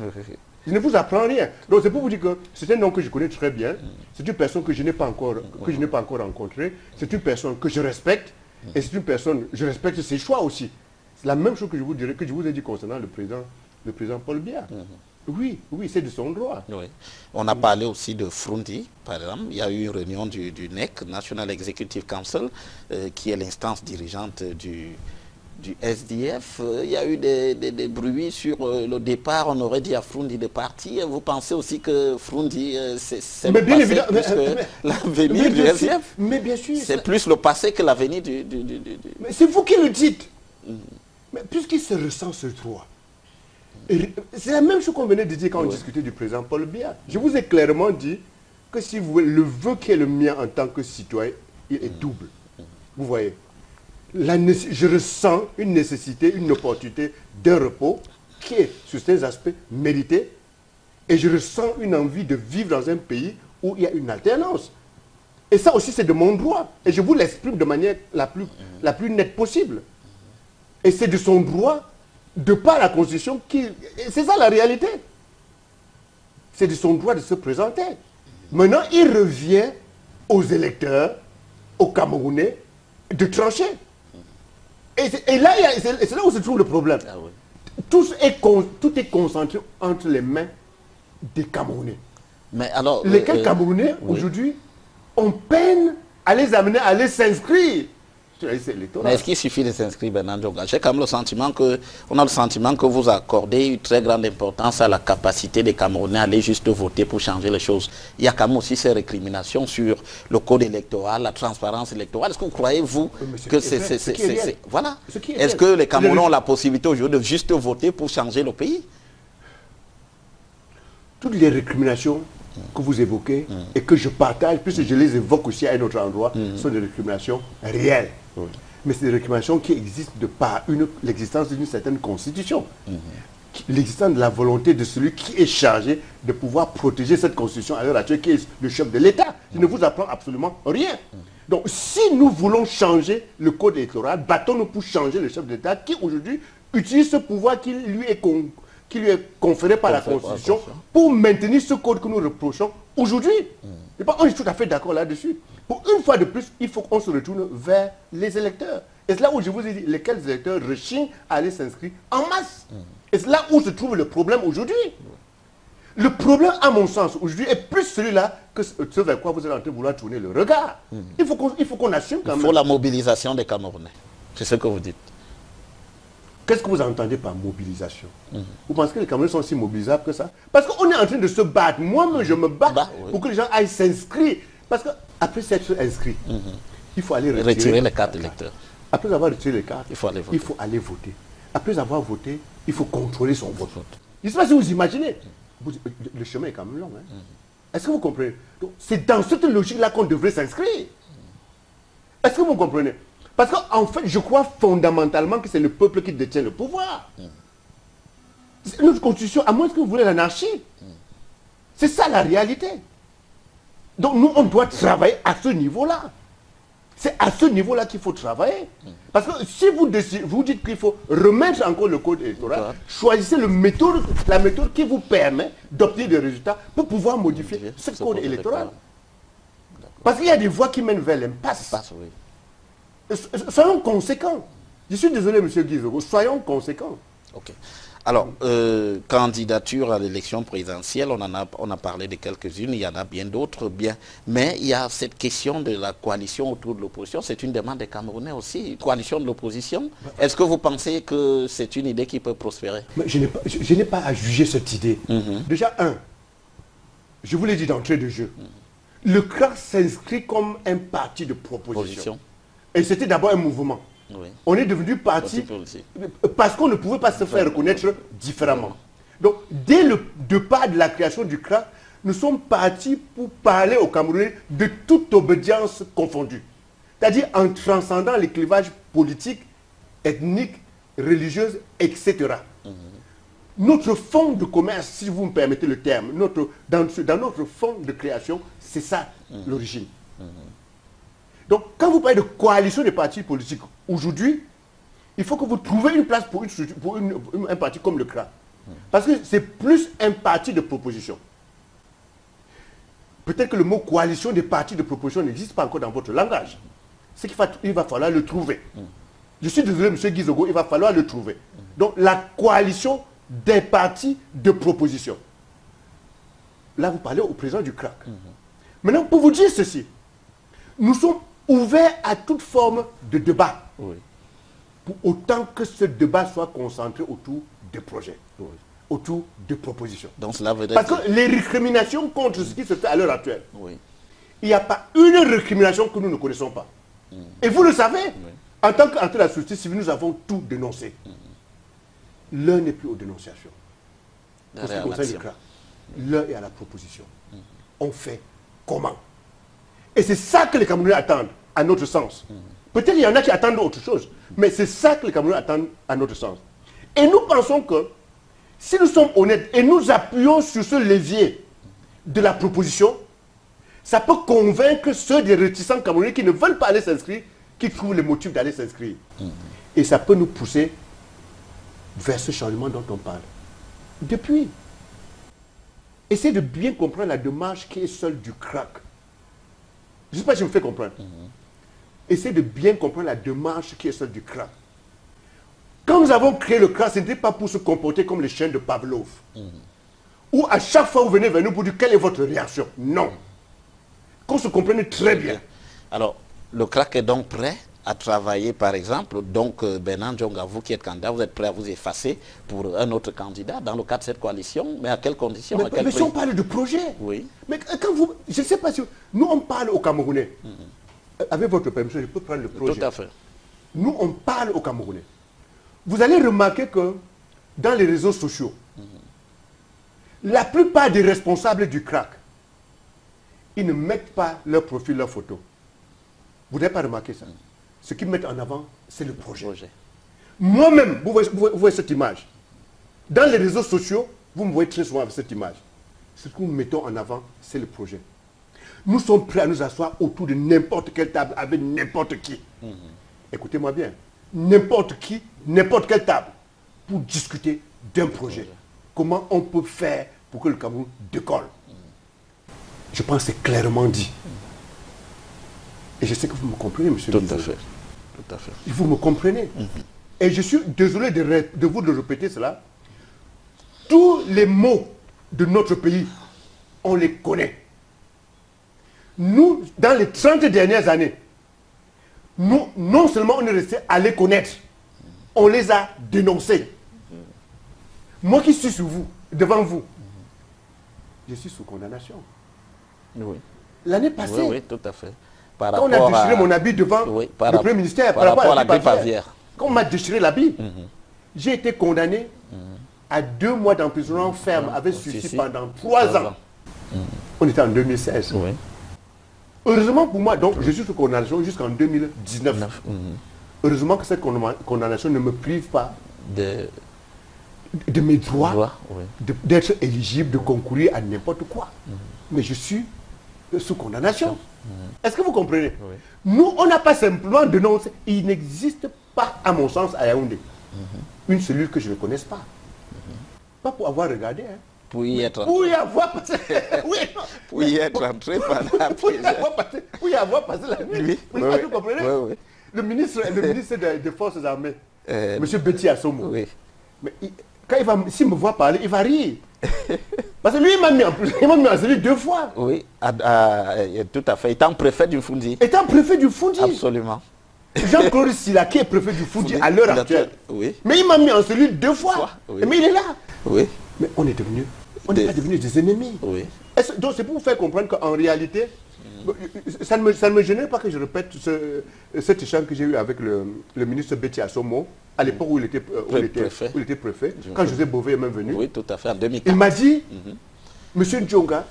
Je ne vous apprends rien. Donc c'est pour vous dire que c'est un nom que je connais très bien. C'est une personne que je n'ai pas encore rencontrée. C'est une personne que je respecte. Et c'est une personne, je respecte ses choix aussi. C'est la même chose que je vous dirais, que je vous ai dit concernant le président Paul Biya. Oui, c'est de son droit. Oui. On a parlé aussi de Frundi, par exemple. Il y a eu une réunion du NEC, National Executive Council, qui est l'instance dirigeante du SDF. Il y a eu des bruits sur le départ. On aurait dit à Frundi de partir. Vous pensez aussi que Frundi, c'est le passé plus que l'avenir du SDF? Mais bien sûr. C'est plus le passé que l'avenir du... Mais c'est vous qui le dites. Mais puisqu'il se ressent ce droit. C'est la même chose qu'on venait de dire quand on discutait du président Paul Biya. Je vous ai clairement dit que si vous voulez, le vœu qui est le mien en tant que citoyen, il est double. Vous voyez, je ressens une nécessité, une opportunité d'un repos qui est, sur ces aspects, mérité. Et je ressens une envie de vivre dans un pays où il y a une alternance. Et ça aussi, c'est de mon droit. Et je vous l'exprime de manière la plus nette possible. Et c'est de son droit, de par la Constitution, c'est ça la réalité. C'est de son droit de se présenter. Maintenant, il revient aux électeurs, aux Camerounais, de trancher. Et là, c'est là où se trouve le problème. Ah oui. Tout est concentré entre les mains des Camerounais. Mais alors, lesquels Camerounais, aujourd'hui, on peine à les amener à aller s'inscrire. Mais est-ce qu'il suffit de s'inscrire, Bernard Djonga? J'ai quand même le sentiment que vous accordez une très grande importance à la capacité des Camerounais à aller juste voter pour changer les choses. Il y a quand même aussi ces récriminations sur le code électoral, la transparence électorale. Est-ce que vous croyez, vous, que c'est... Voilà. Est-ce que les Camerounais ont la possibilité aujourd'hui de juste voter pour changer le pays? Toutes les récriminations que vous évoquez et que je partage, puisque je les évoque aussi à un autre endroit, sont des récriminations réelles. Oui. Mais c'est des récriminations qui existent de par l'existence d'une certaine constitution. L'existence de la volonté de celui qui est chargé de pouvoir protéger cette constitution à l'heure actuelle, qui est le chef de l'État. Je ne vous apprends absolument rien. Donc si nous voulons changer le code électoral, battons-nous pour changer le chef de l'État qui aujourd'hui utilise ce pouvoir qui lui est conféré par la Constitution pour maintenir ce code que nous reprochons aujourd'hui. On est tout à fait d'accord là-dessus. Pour une fois de plus, il faut qu'on se retourne vers les électeurs. Et c'est là où je vous ai dit, lesquels électeurs rechignent à aller s'inscrire en masse. Et c'est là où se trouve le problème aujourd'hui. Le problème, à mon sens, aujourd'hui, est plus celui-là que ce vers quoi vous êtes en train de vouloir tourner le regard. Il faut qu'on assume quand même. Il faut la mobilisation des Camerounais. C'est ce que vous dites. Qu'est-ce que vous entendez par mobilisation? Vous pensez que les Camerounais sont aussi mobilisables que ça? Parce qu'on est en train de se battre. Moi-même, je me bats pour que les gens aillent s'inscrire. Parce qu'après s'être inscrit, il faut aller retirer les cartes électeurs. Après avoir retiré les cartes, il faut aller voter. Après avoir voté, il faut contrôler son vote. Je ne sais pas si vous imaginez. Le chemin est quand même long. Hein? Est-ce que vous comprenez? C'est dans cette logique-là qu'on devrait s'inscrire. Est-ce que vous comprenez? Parce qu'en fait, je crois fondamentalement que c'est le peuple qui détient le pouvoir. Notre constitution, à moins que vous voulez l'anarchie. C'est ça la réalité. Donc nous, on doit travailler à ce niveau-là. C'est à ce niveau-là qu'il faut travailler. Parce que si vous dites qu'il faut remettre encore le code électoral, choisissez la méthode qui vous permet d'obtenir des résultats pour pouvoir modifier ce code électoral. Parce qu'il y a des voies qui mènent vers l'impasse. Soyons conséquents. Je suis désolé, M. Guizot, soyons conséquents. Ok. Alors, candidature à l'élection présidentielle, on a parlé de quelques-unes, il y en a bien d'autres, mais il y a cette question de la coalition autour de l'opposition, c'est une demande des Camerounais aussi, coalition de l'opposition. Est-ce que vous pensez que c'est une idée qui peut prospérer? Mais je n'ai pas à juger cette idée. Déjà, je vous l'ai dit d'entrée de jeu, le CRA s'inscrit comme un parti de proposition. Et c'était d'abord un mouvement. Oui. On est devenu parti parce qu'on ne pouvait pas se faire reconnaître différemment. Donc, dès le départ de la création du CRA, nous sommes partis pour parler aux Camerounais de toute obédience confondue. C'est-à-dire en transcendant les clivages politiques, ethniques, religieuses, etc. Notre fonds de commerce, si vous me permettez le terme, dans notre fonds de création, c'est ça l'origine. Donc, quand vous parlez de coalition des partis politiques, aujourd'hui, il faut que vous trouviez une place pour un parti comme le CRA. Parce que c'est plus un parti de proposition. Peut-être que le mot coalition des partis de proposition n'existe pas encore dans votre langage. C'est qu'il va falloir le trouver. Je suis désolé, M. Guizogo, il va falloir le trouver. Donc, la coalition des partis de proposition. Là, vous parlez au président du CRA. Maintenant, pour vous dire ceci, nous sommes ouvert à toute forme de débat, pour autant que ce débat soit concentré autour des projets, autour de propositions. Donc, cela veut dire parce que les récriminations contre ce qui se fait à l'heure actuelle, il n'y a pas une récrimination que nous ne connaissons pas. Et vous le savez, en tant qu'entrée de la société civile, nous avons tout dénoncé. L'un n'est plus aux dénonciations. Pour ce qui concerne le CRA, l'un est à la proposition. On fait comment? Et c'est ça que les Camerounais attendent, à notre sens. Peut-être qu'il y en a qui attendent autre chose, mais c'est ça que les Camerounais attendent, à notre sens. Et nous pensons que, si nous sommes honnêtes et nous appuyons sur ce levier de la proposition, ça peut convaincre ceux des réticents Camerounais qui ne veulent pas aller s'inscrire, qui trouvent les motifs d'aller s'inscrire. Et ça peut nous pousser vers ce changement dont on parle. Depuis, essayez de bien comprendre la démarche qui est seule du CRAC. Je ne sais pas si je me fais comprendre. Essayez de bien comprendre la démarche qui est celle du CRA. Quand nous avons créé le CRA, ce n'était pas pour se comporter comme les chiens de Pavlov. Où à chaque fois vous venez vers nous pour dire quelle est votre réaction. Non. Qu'on se comprenne très bien. Alors, le CRA est donc prêt à travailler, par exemple, donc Benan Djonga, vous qui êtes candidat, vous êtes prêt à vous effacer pour un autre candidat dans le cadre de cette coalition, mais à quelles conditions? Mais si on parle de projet, mais quand vous, je ne sais pas si, nous on parle aux Camerounais, avec votre permission, je peux prendre le projet. Tout à fait. Nous on parle aux Camerounais. Vous allez remarquer que dans les réseaux sociaux, la plupart des responsables du CRAC, ils ne mettent pas leur profil, leur photo. Vous n'avez pas remarqué ça? Ce qu'ils mettent en avant, c'est le projet. Moi-même, vous voyez cette image. Dans les réseaux sociaux, vous me voyez très souvent avec cette image. Ce que nous mettons en avant, c'est le projet. Nous sommes prêts à nous asseoir autour de n'importe quelle table, avec n'importe qui. Écoutez-moi bien. N'importe qui, n'importe quelle table, pour discuter d'un projet. Comment on peut faire pour que le Cameroun décolle. Je pense que c'est clairement dit. Et je sais que vous me comprenez, monsieur. Tout à fait. Tout à fait. Vous me comprenez. Et je suis désolé de vous de répéter cela. Tous les mots de notre pays, on les connaît. Nous, dans les 30 dernières années, nous, non seulement on est resté à les connaître, on les a dénoncés. Moi qui suis sur vous, devant vous, je suis sous condamnation. Oui. L'année passée, Oui, oui, tout à fait. Par quand on a déchiré mon habit devant le Premier ministère, par rapport à la grippe aviaire. Quand on m'a déchiré l'habit, j'ai été condamné à 2 mois d'emprisonnement ferme avec sursis pendant 3 ans. On était en 2016. Oui. Heureusement pour moi, donc je suis sous condamnation jusqu'en 2019. Heureusement que cette condamnation ne me prive pas de mes droits, d'être éligible, de concourir à n'importe quoi. Mais je suis sous condamnation. Est-ce que vous comprenez? Nous, on n'a pas simplement dénoncé. Il n'existe pas, à mon sens, à Yaoundé, une cellule que je ne connaisse pas. Pas pour avoir regardé. Hein. Pour y être Pour y avoir passé. Oui, pour y être entré pendant pour y avoir passé la nuit. Vous comprenez? Oui. Le ministre des Forces armées, M. Betty Assomo, mais s'il me voit parler, il va rire. Parce que lui, il m'a mis en cellule 2 fois. Oui, tout à fait. Étant préfet du Foundi. Étant préfet du Foundi. Absolument. Jean-Claude Silla, qui est préfet du Foundi à l'heure actuelle. Oui. Mais il m'a mis en cellule 2 fois. Oui. Mais il est là. Oui. Mais on n'est pas devenus des ennemis. Oui. Donc c'est pour vous faire comprendre qu'en réalité, ça ne me gênait pas que je répète cet échange que j'ai eu avec le ministre Betty Assomo, à l'époque où il était préfet, quand José Bové est même venu. Oui, tout à fait, en 2004. Il m'a dit, Monsieur Ndjonga,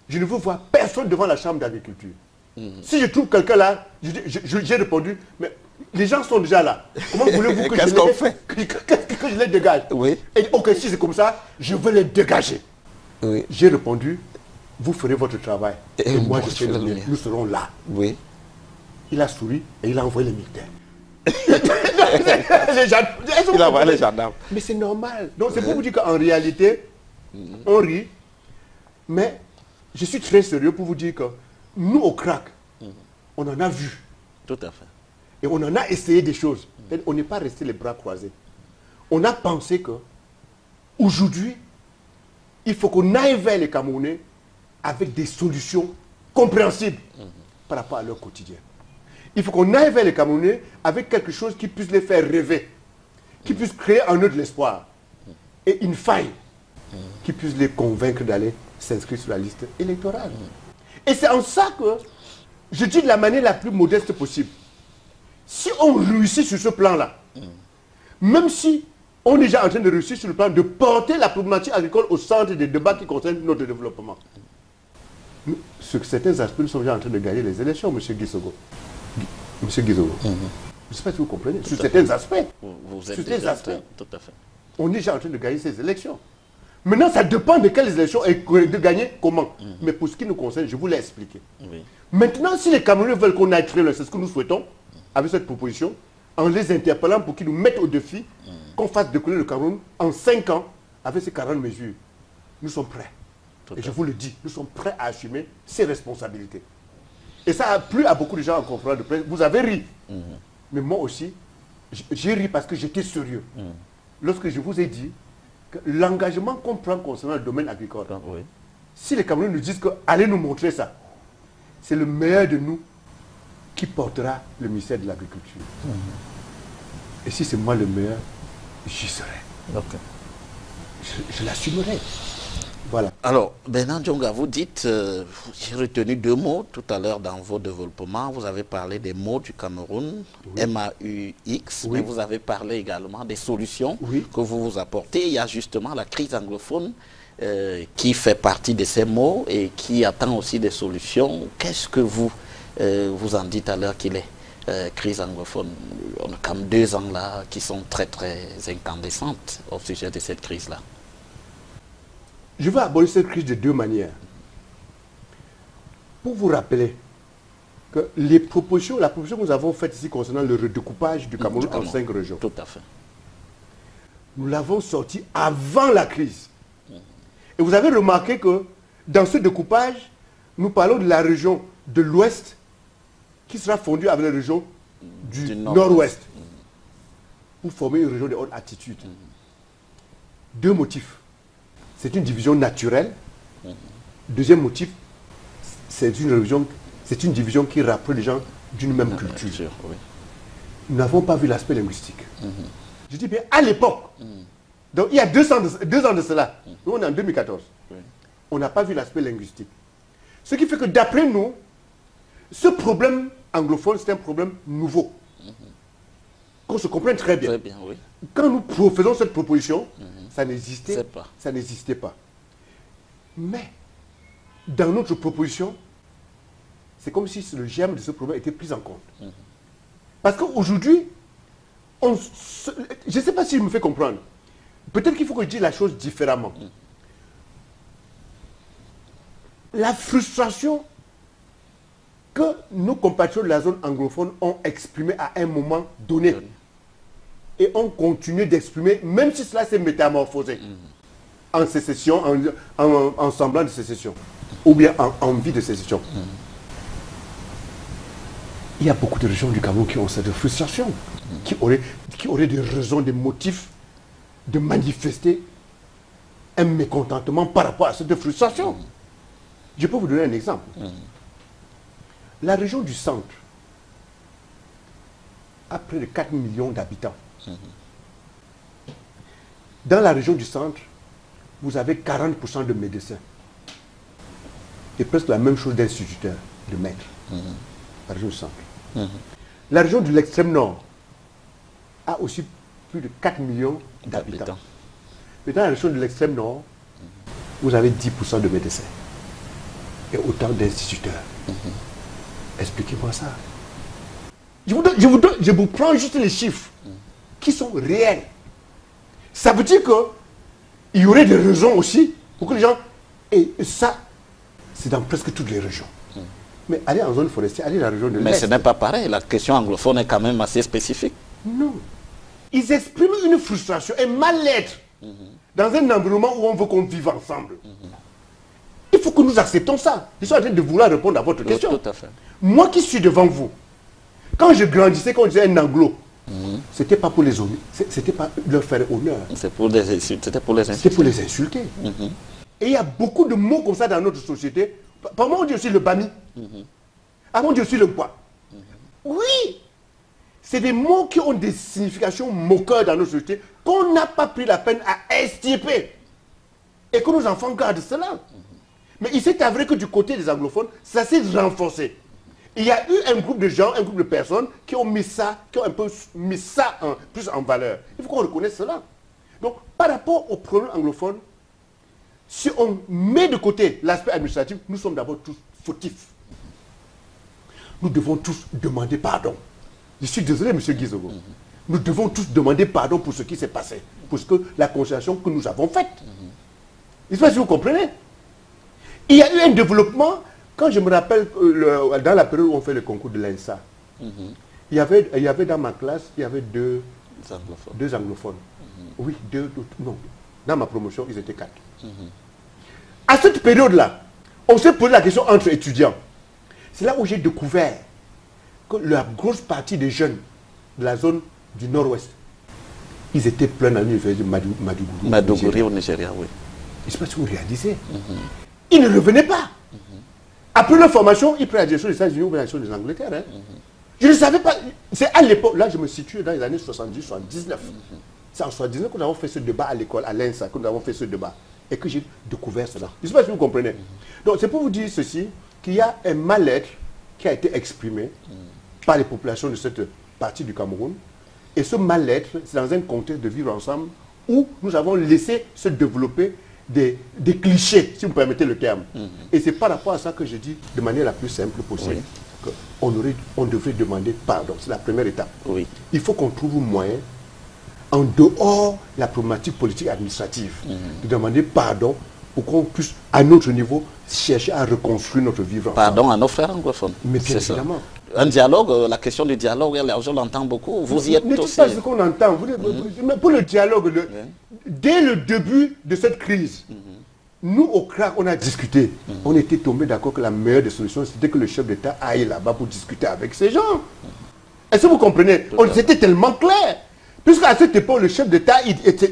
je ne veux voir personne devant la chambre d'agriculture. Si je trouve quelqu'un là, j'ai répondu, mais les gens sont déjà là. Comment voulez-vous que je les dégage? Oui. Et ok, si c'est comme ça, je veux les dégager. Oui. J'ai répondu, vous ferez votre travail. Et moi, je fais le mien. Nous serons là. Oui. Il a souri et il a envoyé les militaires. Il a envoyé les gendarmes. Mais c'est normal. Donc c'est pour vous dire qu'en réalité, on rit. Mais je suis très sérieux pour vous dire que nous, au crack, on en a vu. Tout à fait. Et on en a essayé des choses. On n'est pas resté les bras croisés. On a pensé que aujourd'hui, il faut qu'on aille vers les Camerounais avec des solutions compréhensibles par rapport à leur quotidien. Il faut qu'on aille vers les Camerounais avec quelque chose qui puisse les faire rêver, qui puisse créer en eux de l'espoir et une faille qui puisse les convaincre d'aller s'inscrire sur la liste électorale. Et c'est en ça que je dis de la manière la plus modeste possible. Si on réussit sur ce plan-là, même si on est déjà en train de réussir sur le plan de porter la problématique agricole au centre des débats qui concernent notre développement. Sur certains aspects, nous sommes déjà en train de gagner les élections, M. Guissogo. Monsieur Guizot, je ne sais pas si vous comprenez, sur certains aspects. Vous êtes sur certains aspects. Tout à fait. On est déjà en train de gagner ces élections. Maintenant, ça dépend de quelles élections et de gagner comment. Mais pour ce qui nous concerne, je vous l'ai expliqué. Oui. Maintenant, si les Camerounais veulent qu'on aille très loin, c'est ce que nous souhaitons, avec cette proposition, en les interpellant pour qu'ils nous mettent au défi, qu'on fasse décoller le Cameroun en 5 ans, avec ces 40 mesures. Nous sommes prêts. Et je vous le dis, nous sommes prêts à assumer ces responsabilités. Et ça a plu à beaucoup de gens en conférence de presse. Vous avez ri. Mais moi aussi, j'ai ri parce que j'étais sérieux. Lorsque je vous ai dit que l'engagement qu'on prend concernant le domaine agricole, si les Camerounais nous disent que allez nous montrer ça, c'est le meilleur de nous qui portera le ministère de l'Agriculture. Et si c'est moi le meilleur, j'y serai. Je l'assumerai. Voilà. Alors, Bernard Ndjonga, vous dites, j'ai retenu 2 mots tout à l'heure dans vos développements. Vous avez parlé des mots du Cameroun, MAUX, mais vous avez parlé également des solutions que vous apportez. Il y a justement la crise anglophone qui fait partie de ces mots et qui attend aussi des solutions. Qu'est-ce que vous en dites à l'heure qu'il est crise anglophone? On a quand même 2 ans là qui sont très très incandescentes au sujet de cette crise-là. Je vais aborder cette crise de 2 manières. Pour vous rappeler que la proposition que nous avons faite ici concernant le redécoupage du Cameroun en 5 régions. Tout à fait. Nous l'avons sorti avant la crise. Et vous avez remarqué que dans ce découpage, nous parlons de la région de l'Ouest qui sera fondue avec la région du Nord-Ouest pour former une région de haute altitude. 2 motifs. c'est une division naturelle. Deuxième motif, c'est une division qui rapproche les gens d'une même culture. Oui. Nous n'avons pas vu l'aspect linguistique. Je dis bien à l'époque. Donc il y a 2 ans de cela. Nous, on est en 2014. Oui. On n'a pas vu l'aspect linguistique. Ce qui fait que d'après nous, ce problème anglophone, c'est un problème nouveau. Qu'on se comprenne très bien. Très bien, oui. Quand nous faisons cette proposition, ça n'existait pas. Mais, dans notre proposition, c'est comme si le germe de ce problème était pris en compte. Parce qu'aujourd'hui, je ne sais pas si je me fais comprendre. Peut-être qu'il faut que je dise la chose différemment. La frustration que nos compatriotes de la zone anglophone ont exprimée à un moment donné et ont continué d'exprimer, même si cela s'est métamorphosé en sécession, en semblant de sécession, ou bien en envie de sécession. Il y a beaucoup de régions du Cameroun qui ont cette frustration, qui auraient des raisons, des motifs de manifester un mécontentement par rapport à cette frustration. Je peux vous donner un exemple. La région du centre a près de 4 millions d'habitants. Dans la région du centre, vous avez 40% de médecins. Et presque la même chose d'instituteurs, de maîtres. La région du centre. La région de l'extrême nord a aussi plus de 4 millions d'habitants. Mais dans la région de l'extrême nord, vous avez 10% de médecins. Et autant d'instituteurs. Expliquez-moi ça. Je vous prends juste les chiffres qui sont réels. Ça veut dire qu'il y aurait des raisons aussi pour que les gens... Et ça, c'est dans presque toutes les régions. Mais allez en zone forestière, allez dans la région de l'Est. Mais ce n'est pas pareil. La question anglophone est quand même assez spécifique. Non. Ils expriment une frustration, un mal-être dans un environnement où on veut qu'on vive ensemble. Il faut que nous acceptons ça. Je suis en train de vouloir répondre à votre question. Tout à fait. Moi qui suis devant vous, quand je grandissais, quand on disait un anglo, c'était pas pour les hommes, c'était pas leur faire honneur. C'était pour les insulter. C'était pour les insulter. C'était pour les insulter. Et il y a beaucoup de mots comme ça dans notre société. Par moi, on dit aussi le bami. Avant, on dit aussi le bois. Oui! C'est des mots qui ont des significations moqueurs dans notre société qu'on n'a pas pris la peine à extirper. Et que nos enfants gardent cela. Mais il s'est avéré que du côté des anglophones, ça s'est renforcé. Il y a eu un groupe de gens, un groupe de personnes qui ont mis ça, qui ont un peu mis ça plus en valeur. Il faut qu'on reconnaisse cela. Donc, par rapport au problème anglophone, si on met de côté l'aspect administratif, nous sommes d'abord tous fautifs. Nous devons tous demander pardon. Je suis désolé, M. Guizogo. Nous devons tous demander pardon pour ce qui s'est passé, pour la considération que nous avons faite. Je ne sais pas si vous comprenez. Il y a eu un développement, quand je me rappelle, dans la période où on fait le concours de l'ENSA, il y avait dans ma classe, il y avait deux anglophones. Oui, non. Dans ma promotion, ils étaient 4. À cette période-là, on s'est posé la question entre étudiants. C'est là où j'ai découvert que la grosse partie des jeunes de la zone du nord-ouest, ils étaient pleins à l'université de Maiduguri au Nigeria, oui. Je ne sais pas si vous réalisez. Ils ne revenaient pas. Après leur formation, ils prennent la direction des États-Unis ou la direction des Angleterre. Hein. Je ne savais pas. C'est à l'époque, là je me situe dans les années 70-79. C'est en 79 que nous avons fait ce débat à l'école, à l'ENSA, que nous avons fait ce débat. Et que j'ai découvert cela. Je ne sais pas si vous comprenez. Donc c'est pour vous dire ceci, qu'il y a un mal-être qui a été exprimé par les populations de cette partie du Cameroun. Et ce mal-être, c'est dans un contexte de vivre ensemble où nous avons laissé se développer des clichés, si vous permettez le terme. Et c'est par rapport à ça que je dis de manière la plus simple possible qu'on devrait demander pardon. C'est la première étape. Oui. Il faut qu'on trouve un moyen, en dehors de la problématique politique administrative, de demander pardon pour qu'on puisse, à notre niveau, chercher à reconstruire notre vivre ensemble. Pardon à nos frères anglophones. Mais bien évidemment. Un dialogue, la question du dialogue, on l'entend beaucoup. Vous y êtes aussi. Ne dites pas ce qu'on entend. Mais pour le dialogue, dès le début de cette crise, nous, au CRAC, on a discuté. On était tombé d'accord que la meilleure des solutions, c'était que le chef d'État aille là-bas pour discuter avec ces gens. Est-ce que vous comprenez? C'était tellement clair. Puisqu'à cette époque, le chef d'État,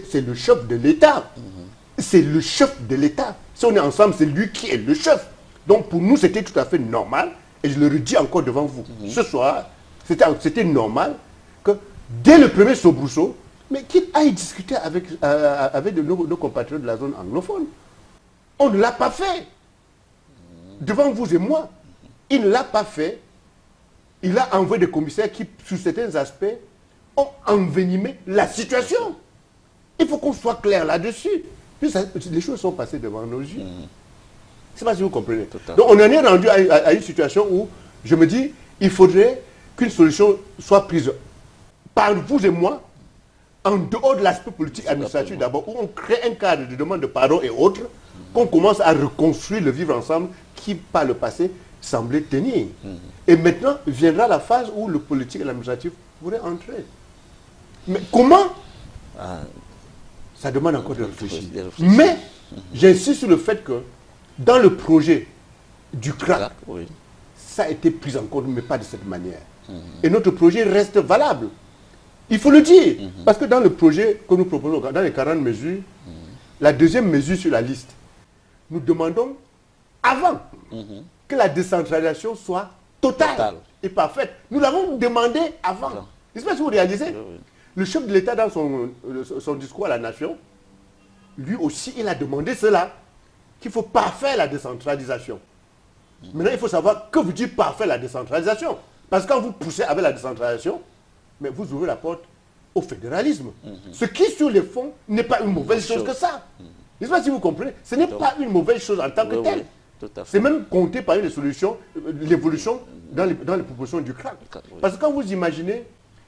c'est le chef de l'État. c'est le chef de l'État. Si on est ensemble, c'est lui qui est le chef. Donc pour nous, c'était tout à fait normal, et je le redis encore devant vous, ce soir, c'était normal que dès le premier soubresaut, mais qu'il aille discuter avec nos compatriotes de la zone anglophone. On ne l'a pas fait. Devant vous et moi, il ne l'a pas fait. Il a envoyé des commissaires qui, sur certains aspects, ont envenimé la situation. Il faut qu'on soit clair là-dessus. Les choses sont passées devant nos yeux. Je ne sais pas si vous comprenez. Donc on en est rendu à une situation où je me dis, il faudrait qu'une solution soit prise par vous et moi, en dehors de l'aspect politique administratif d'abord, où on crée un cadre de demande de pardon et autres, qu'on commence à reconstruire le vivre ensemble qui, par le passé, semblait tenir. Et maintenant, viendra la phase où le politique et l'administratif pourraient entrer. Mais comment? Ça demande encore de réfléchir. Mais, j'insiste sur le fait que, dans le projet du CRAC, ça a été pris en compte, mais pas de cette manière. Et notre projet reste valable. Il faut le dire. Parce que dans le projet que nous proposons, dans les 40 mesures, la deuxième mesure sur la liste, nous demandons, avant que la décentralisation soit totale et parfaite. Nous l'avons demandé avant. Je ne sais pas si vous réalisez. Le chef de l'État, dans son discours à la nation, lui aussi, il a demandé cela, qu'il faut parfaire la décentralisation. Maintenant, il faut savoir que vous dites parfaire la décentralisation. Parce que quand vous poussez avec la décentralisation, mais vous ouvrez la porte au fédéralisme. Ce qui, sur les fonds, n'est pas une mauvaise chose que ça. Je ne sais pas si vous comprenez. Ce n'est pas une mauvaise chose en tant que telle. C'est même compté parmi les solutions, l'évolution dans les propositions du CRAC. Parce que quand vous imaginez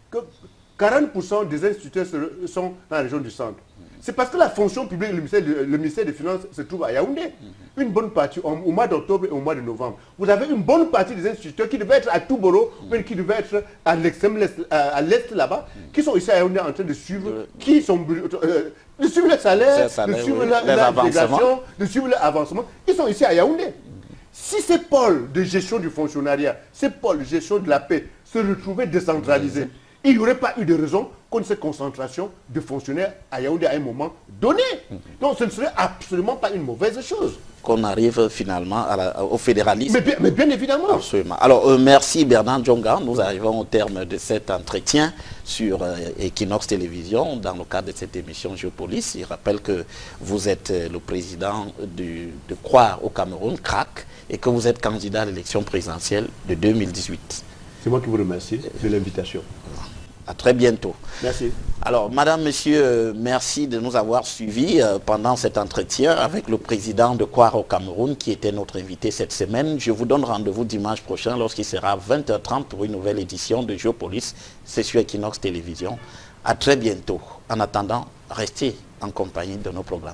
que 40% des instituteurs sont dans la région du centre, c'est parce que la fonction publique, le ministère des Finances se trouve à Yaoundé. Une bonne partie, au mois d'octobre et au mois de novembre. Vous avez une bonne partie des instituteurs qui devaient être à Touboro, mais qui devaient être à l'est là-bas, qui sont ici à Yaoundé en train de suivre, de suivre le salaire, de suivre l'intégration, de suivre l'avancement. Ils sont ici à Yaoundé. Si ces pôles de gestion du fonctionnariat, ces pôles de gestion de la paix se retrouvaient décentralisés, il n'y aurait pas eu de raison qu'on ait cette concentration de fonctionnaires à Yaoundé à un moment donné. Donc ce ne serait absolument pas une mauvaise chose. Qu'on arrive finalement au fédéralisme. Mais bien évidemment. Absolument. Alors merci Bernard Djonga. Nous arrivons au terme de cet entretien sur Equinox Télévision dans le cadre de cette émission Géopolis. Je rappelle que vous êtes le président de Croire au Cameroun, CRAC, et que vous êtes candidat à l'élection présidentielle de 2018. C'est moi qui vous remercie de l'invitation. À très bientôt. Merci. Alors, madame, monsieur, merci de nous avoir suivis pendant cet entretien avec le président de Croire au Cameroun qui était notre invité cette semaine. Je vous donne rendez-vous dimanche prochain lorsqu'il sera 20h30 pour une nouvelle édition de Géopolis. C'est sur Equinox Télévision. À très bientôt. En attendant, restez en compagnie de nos programmes.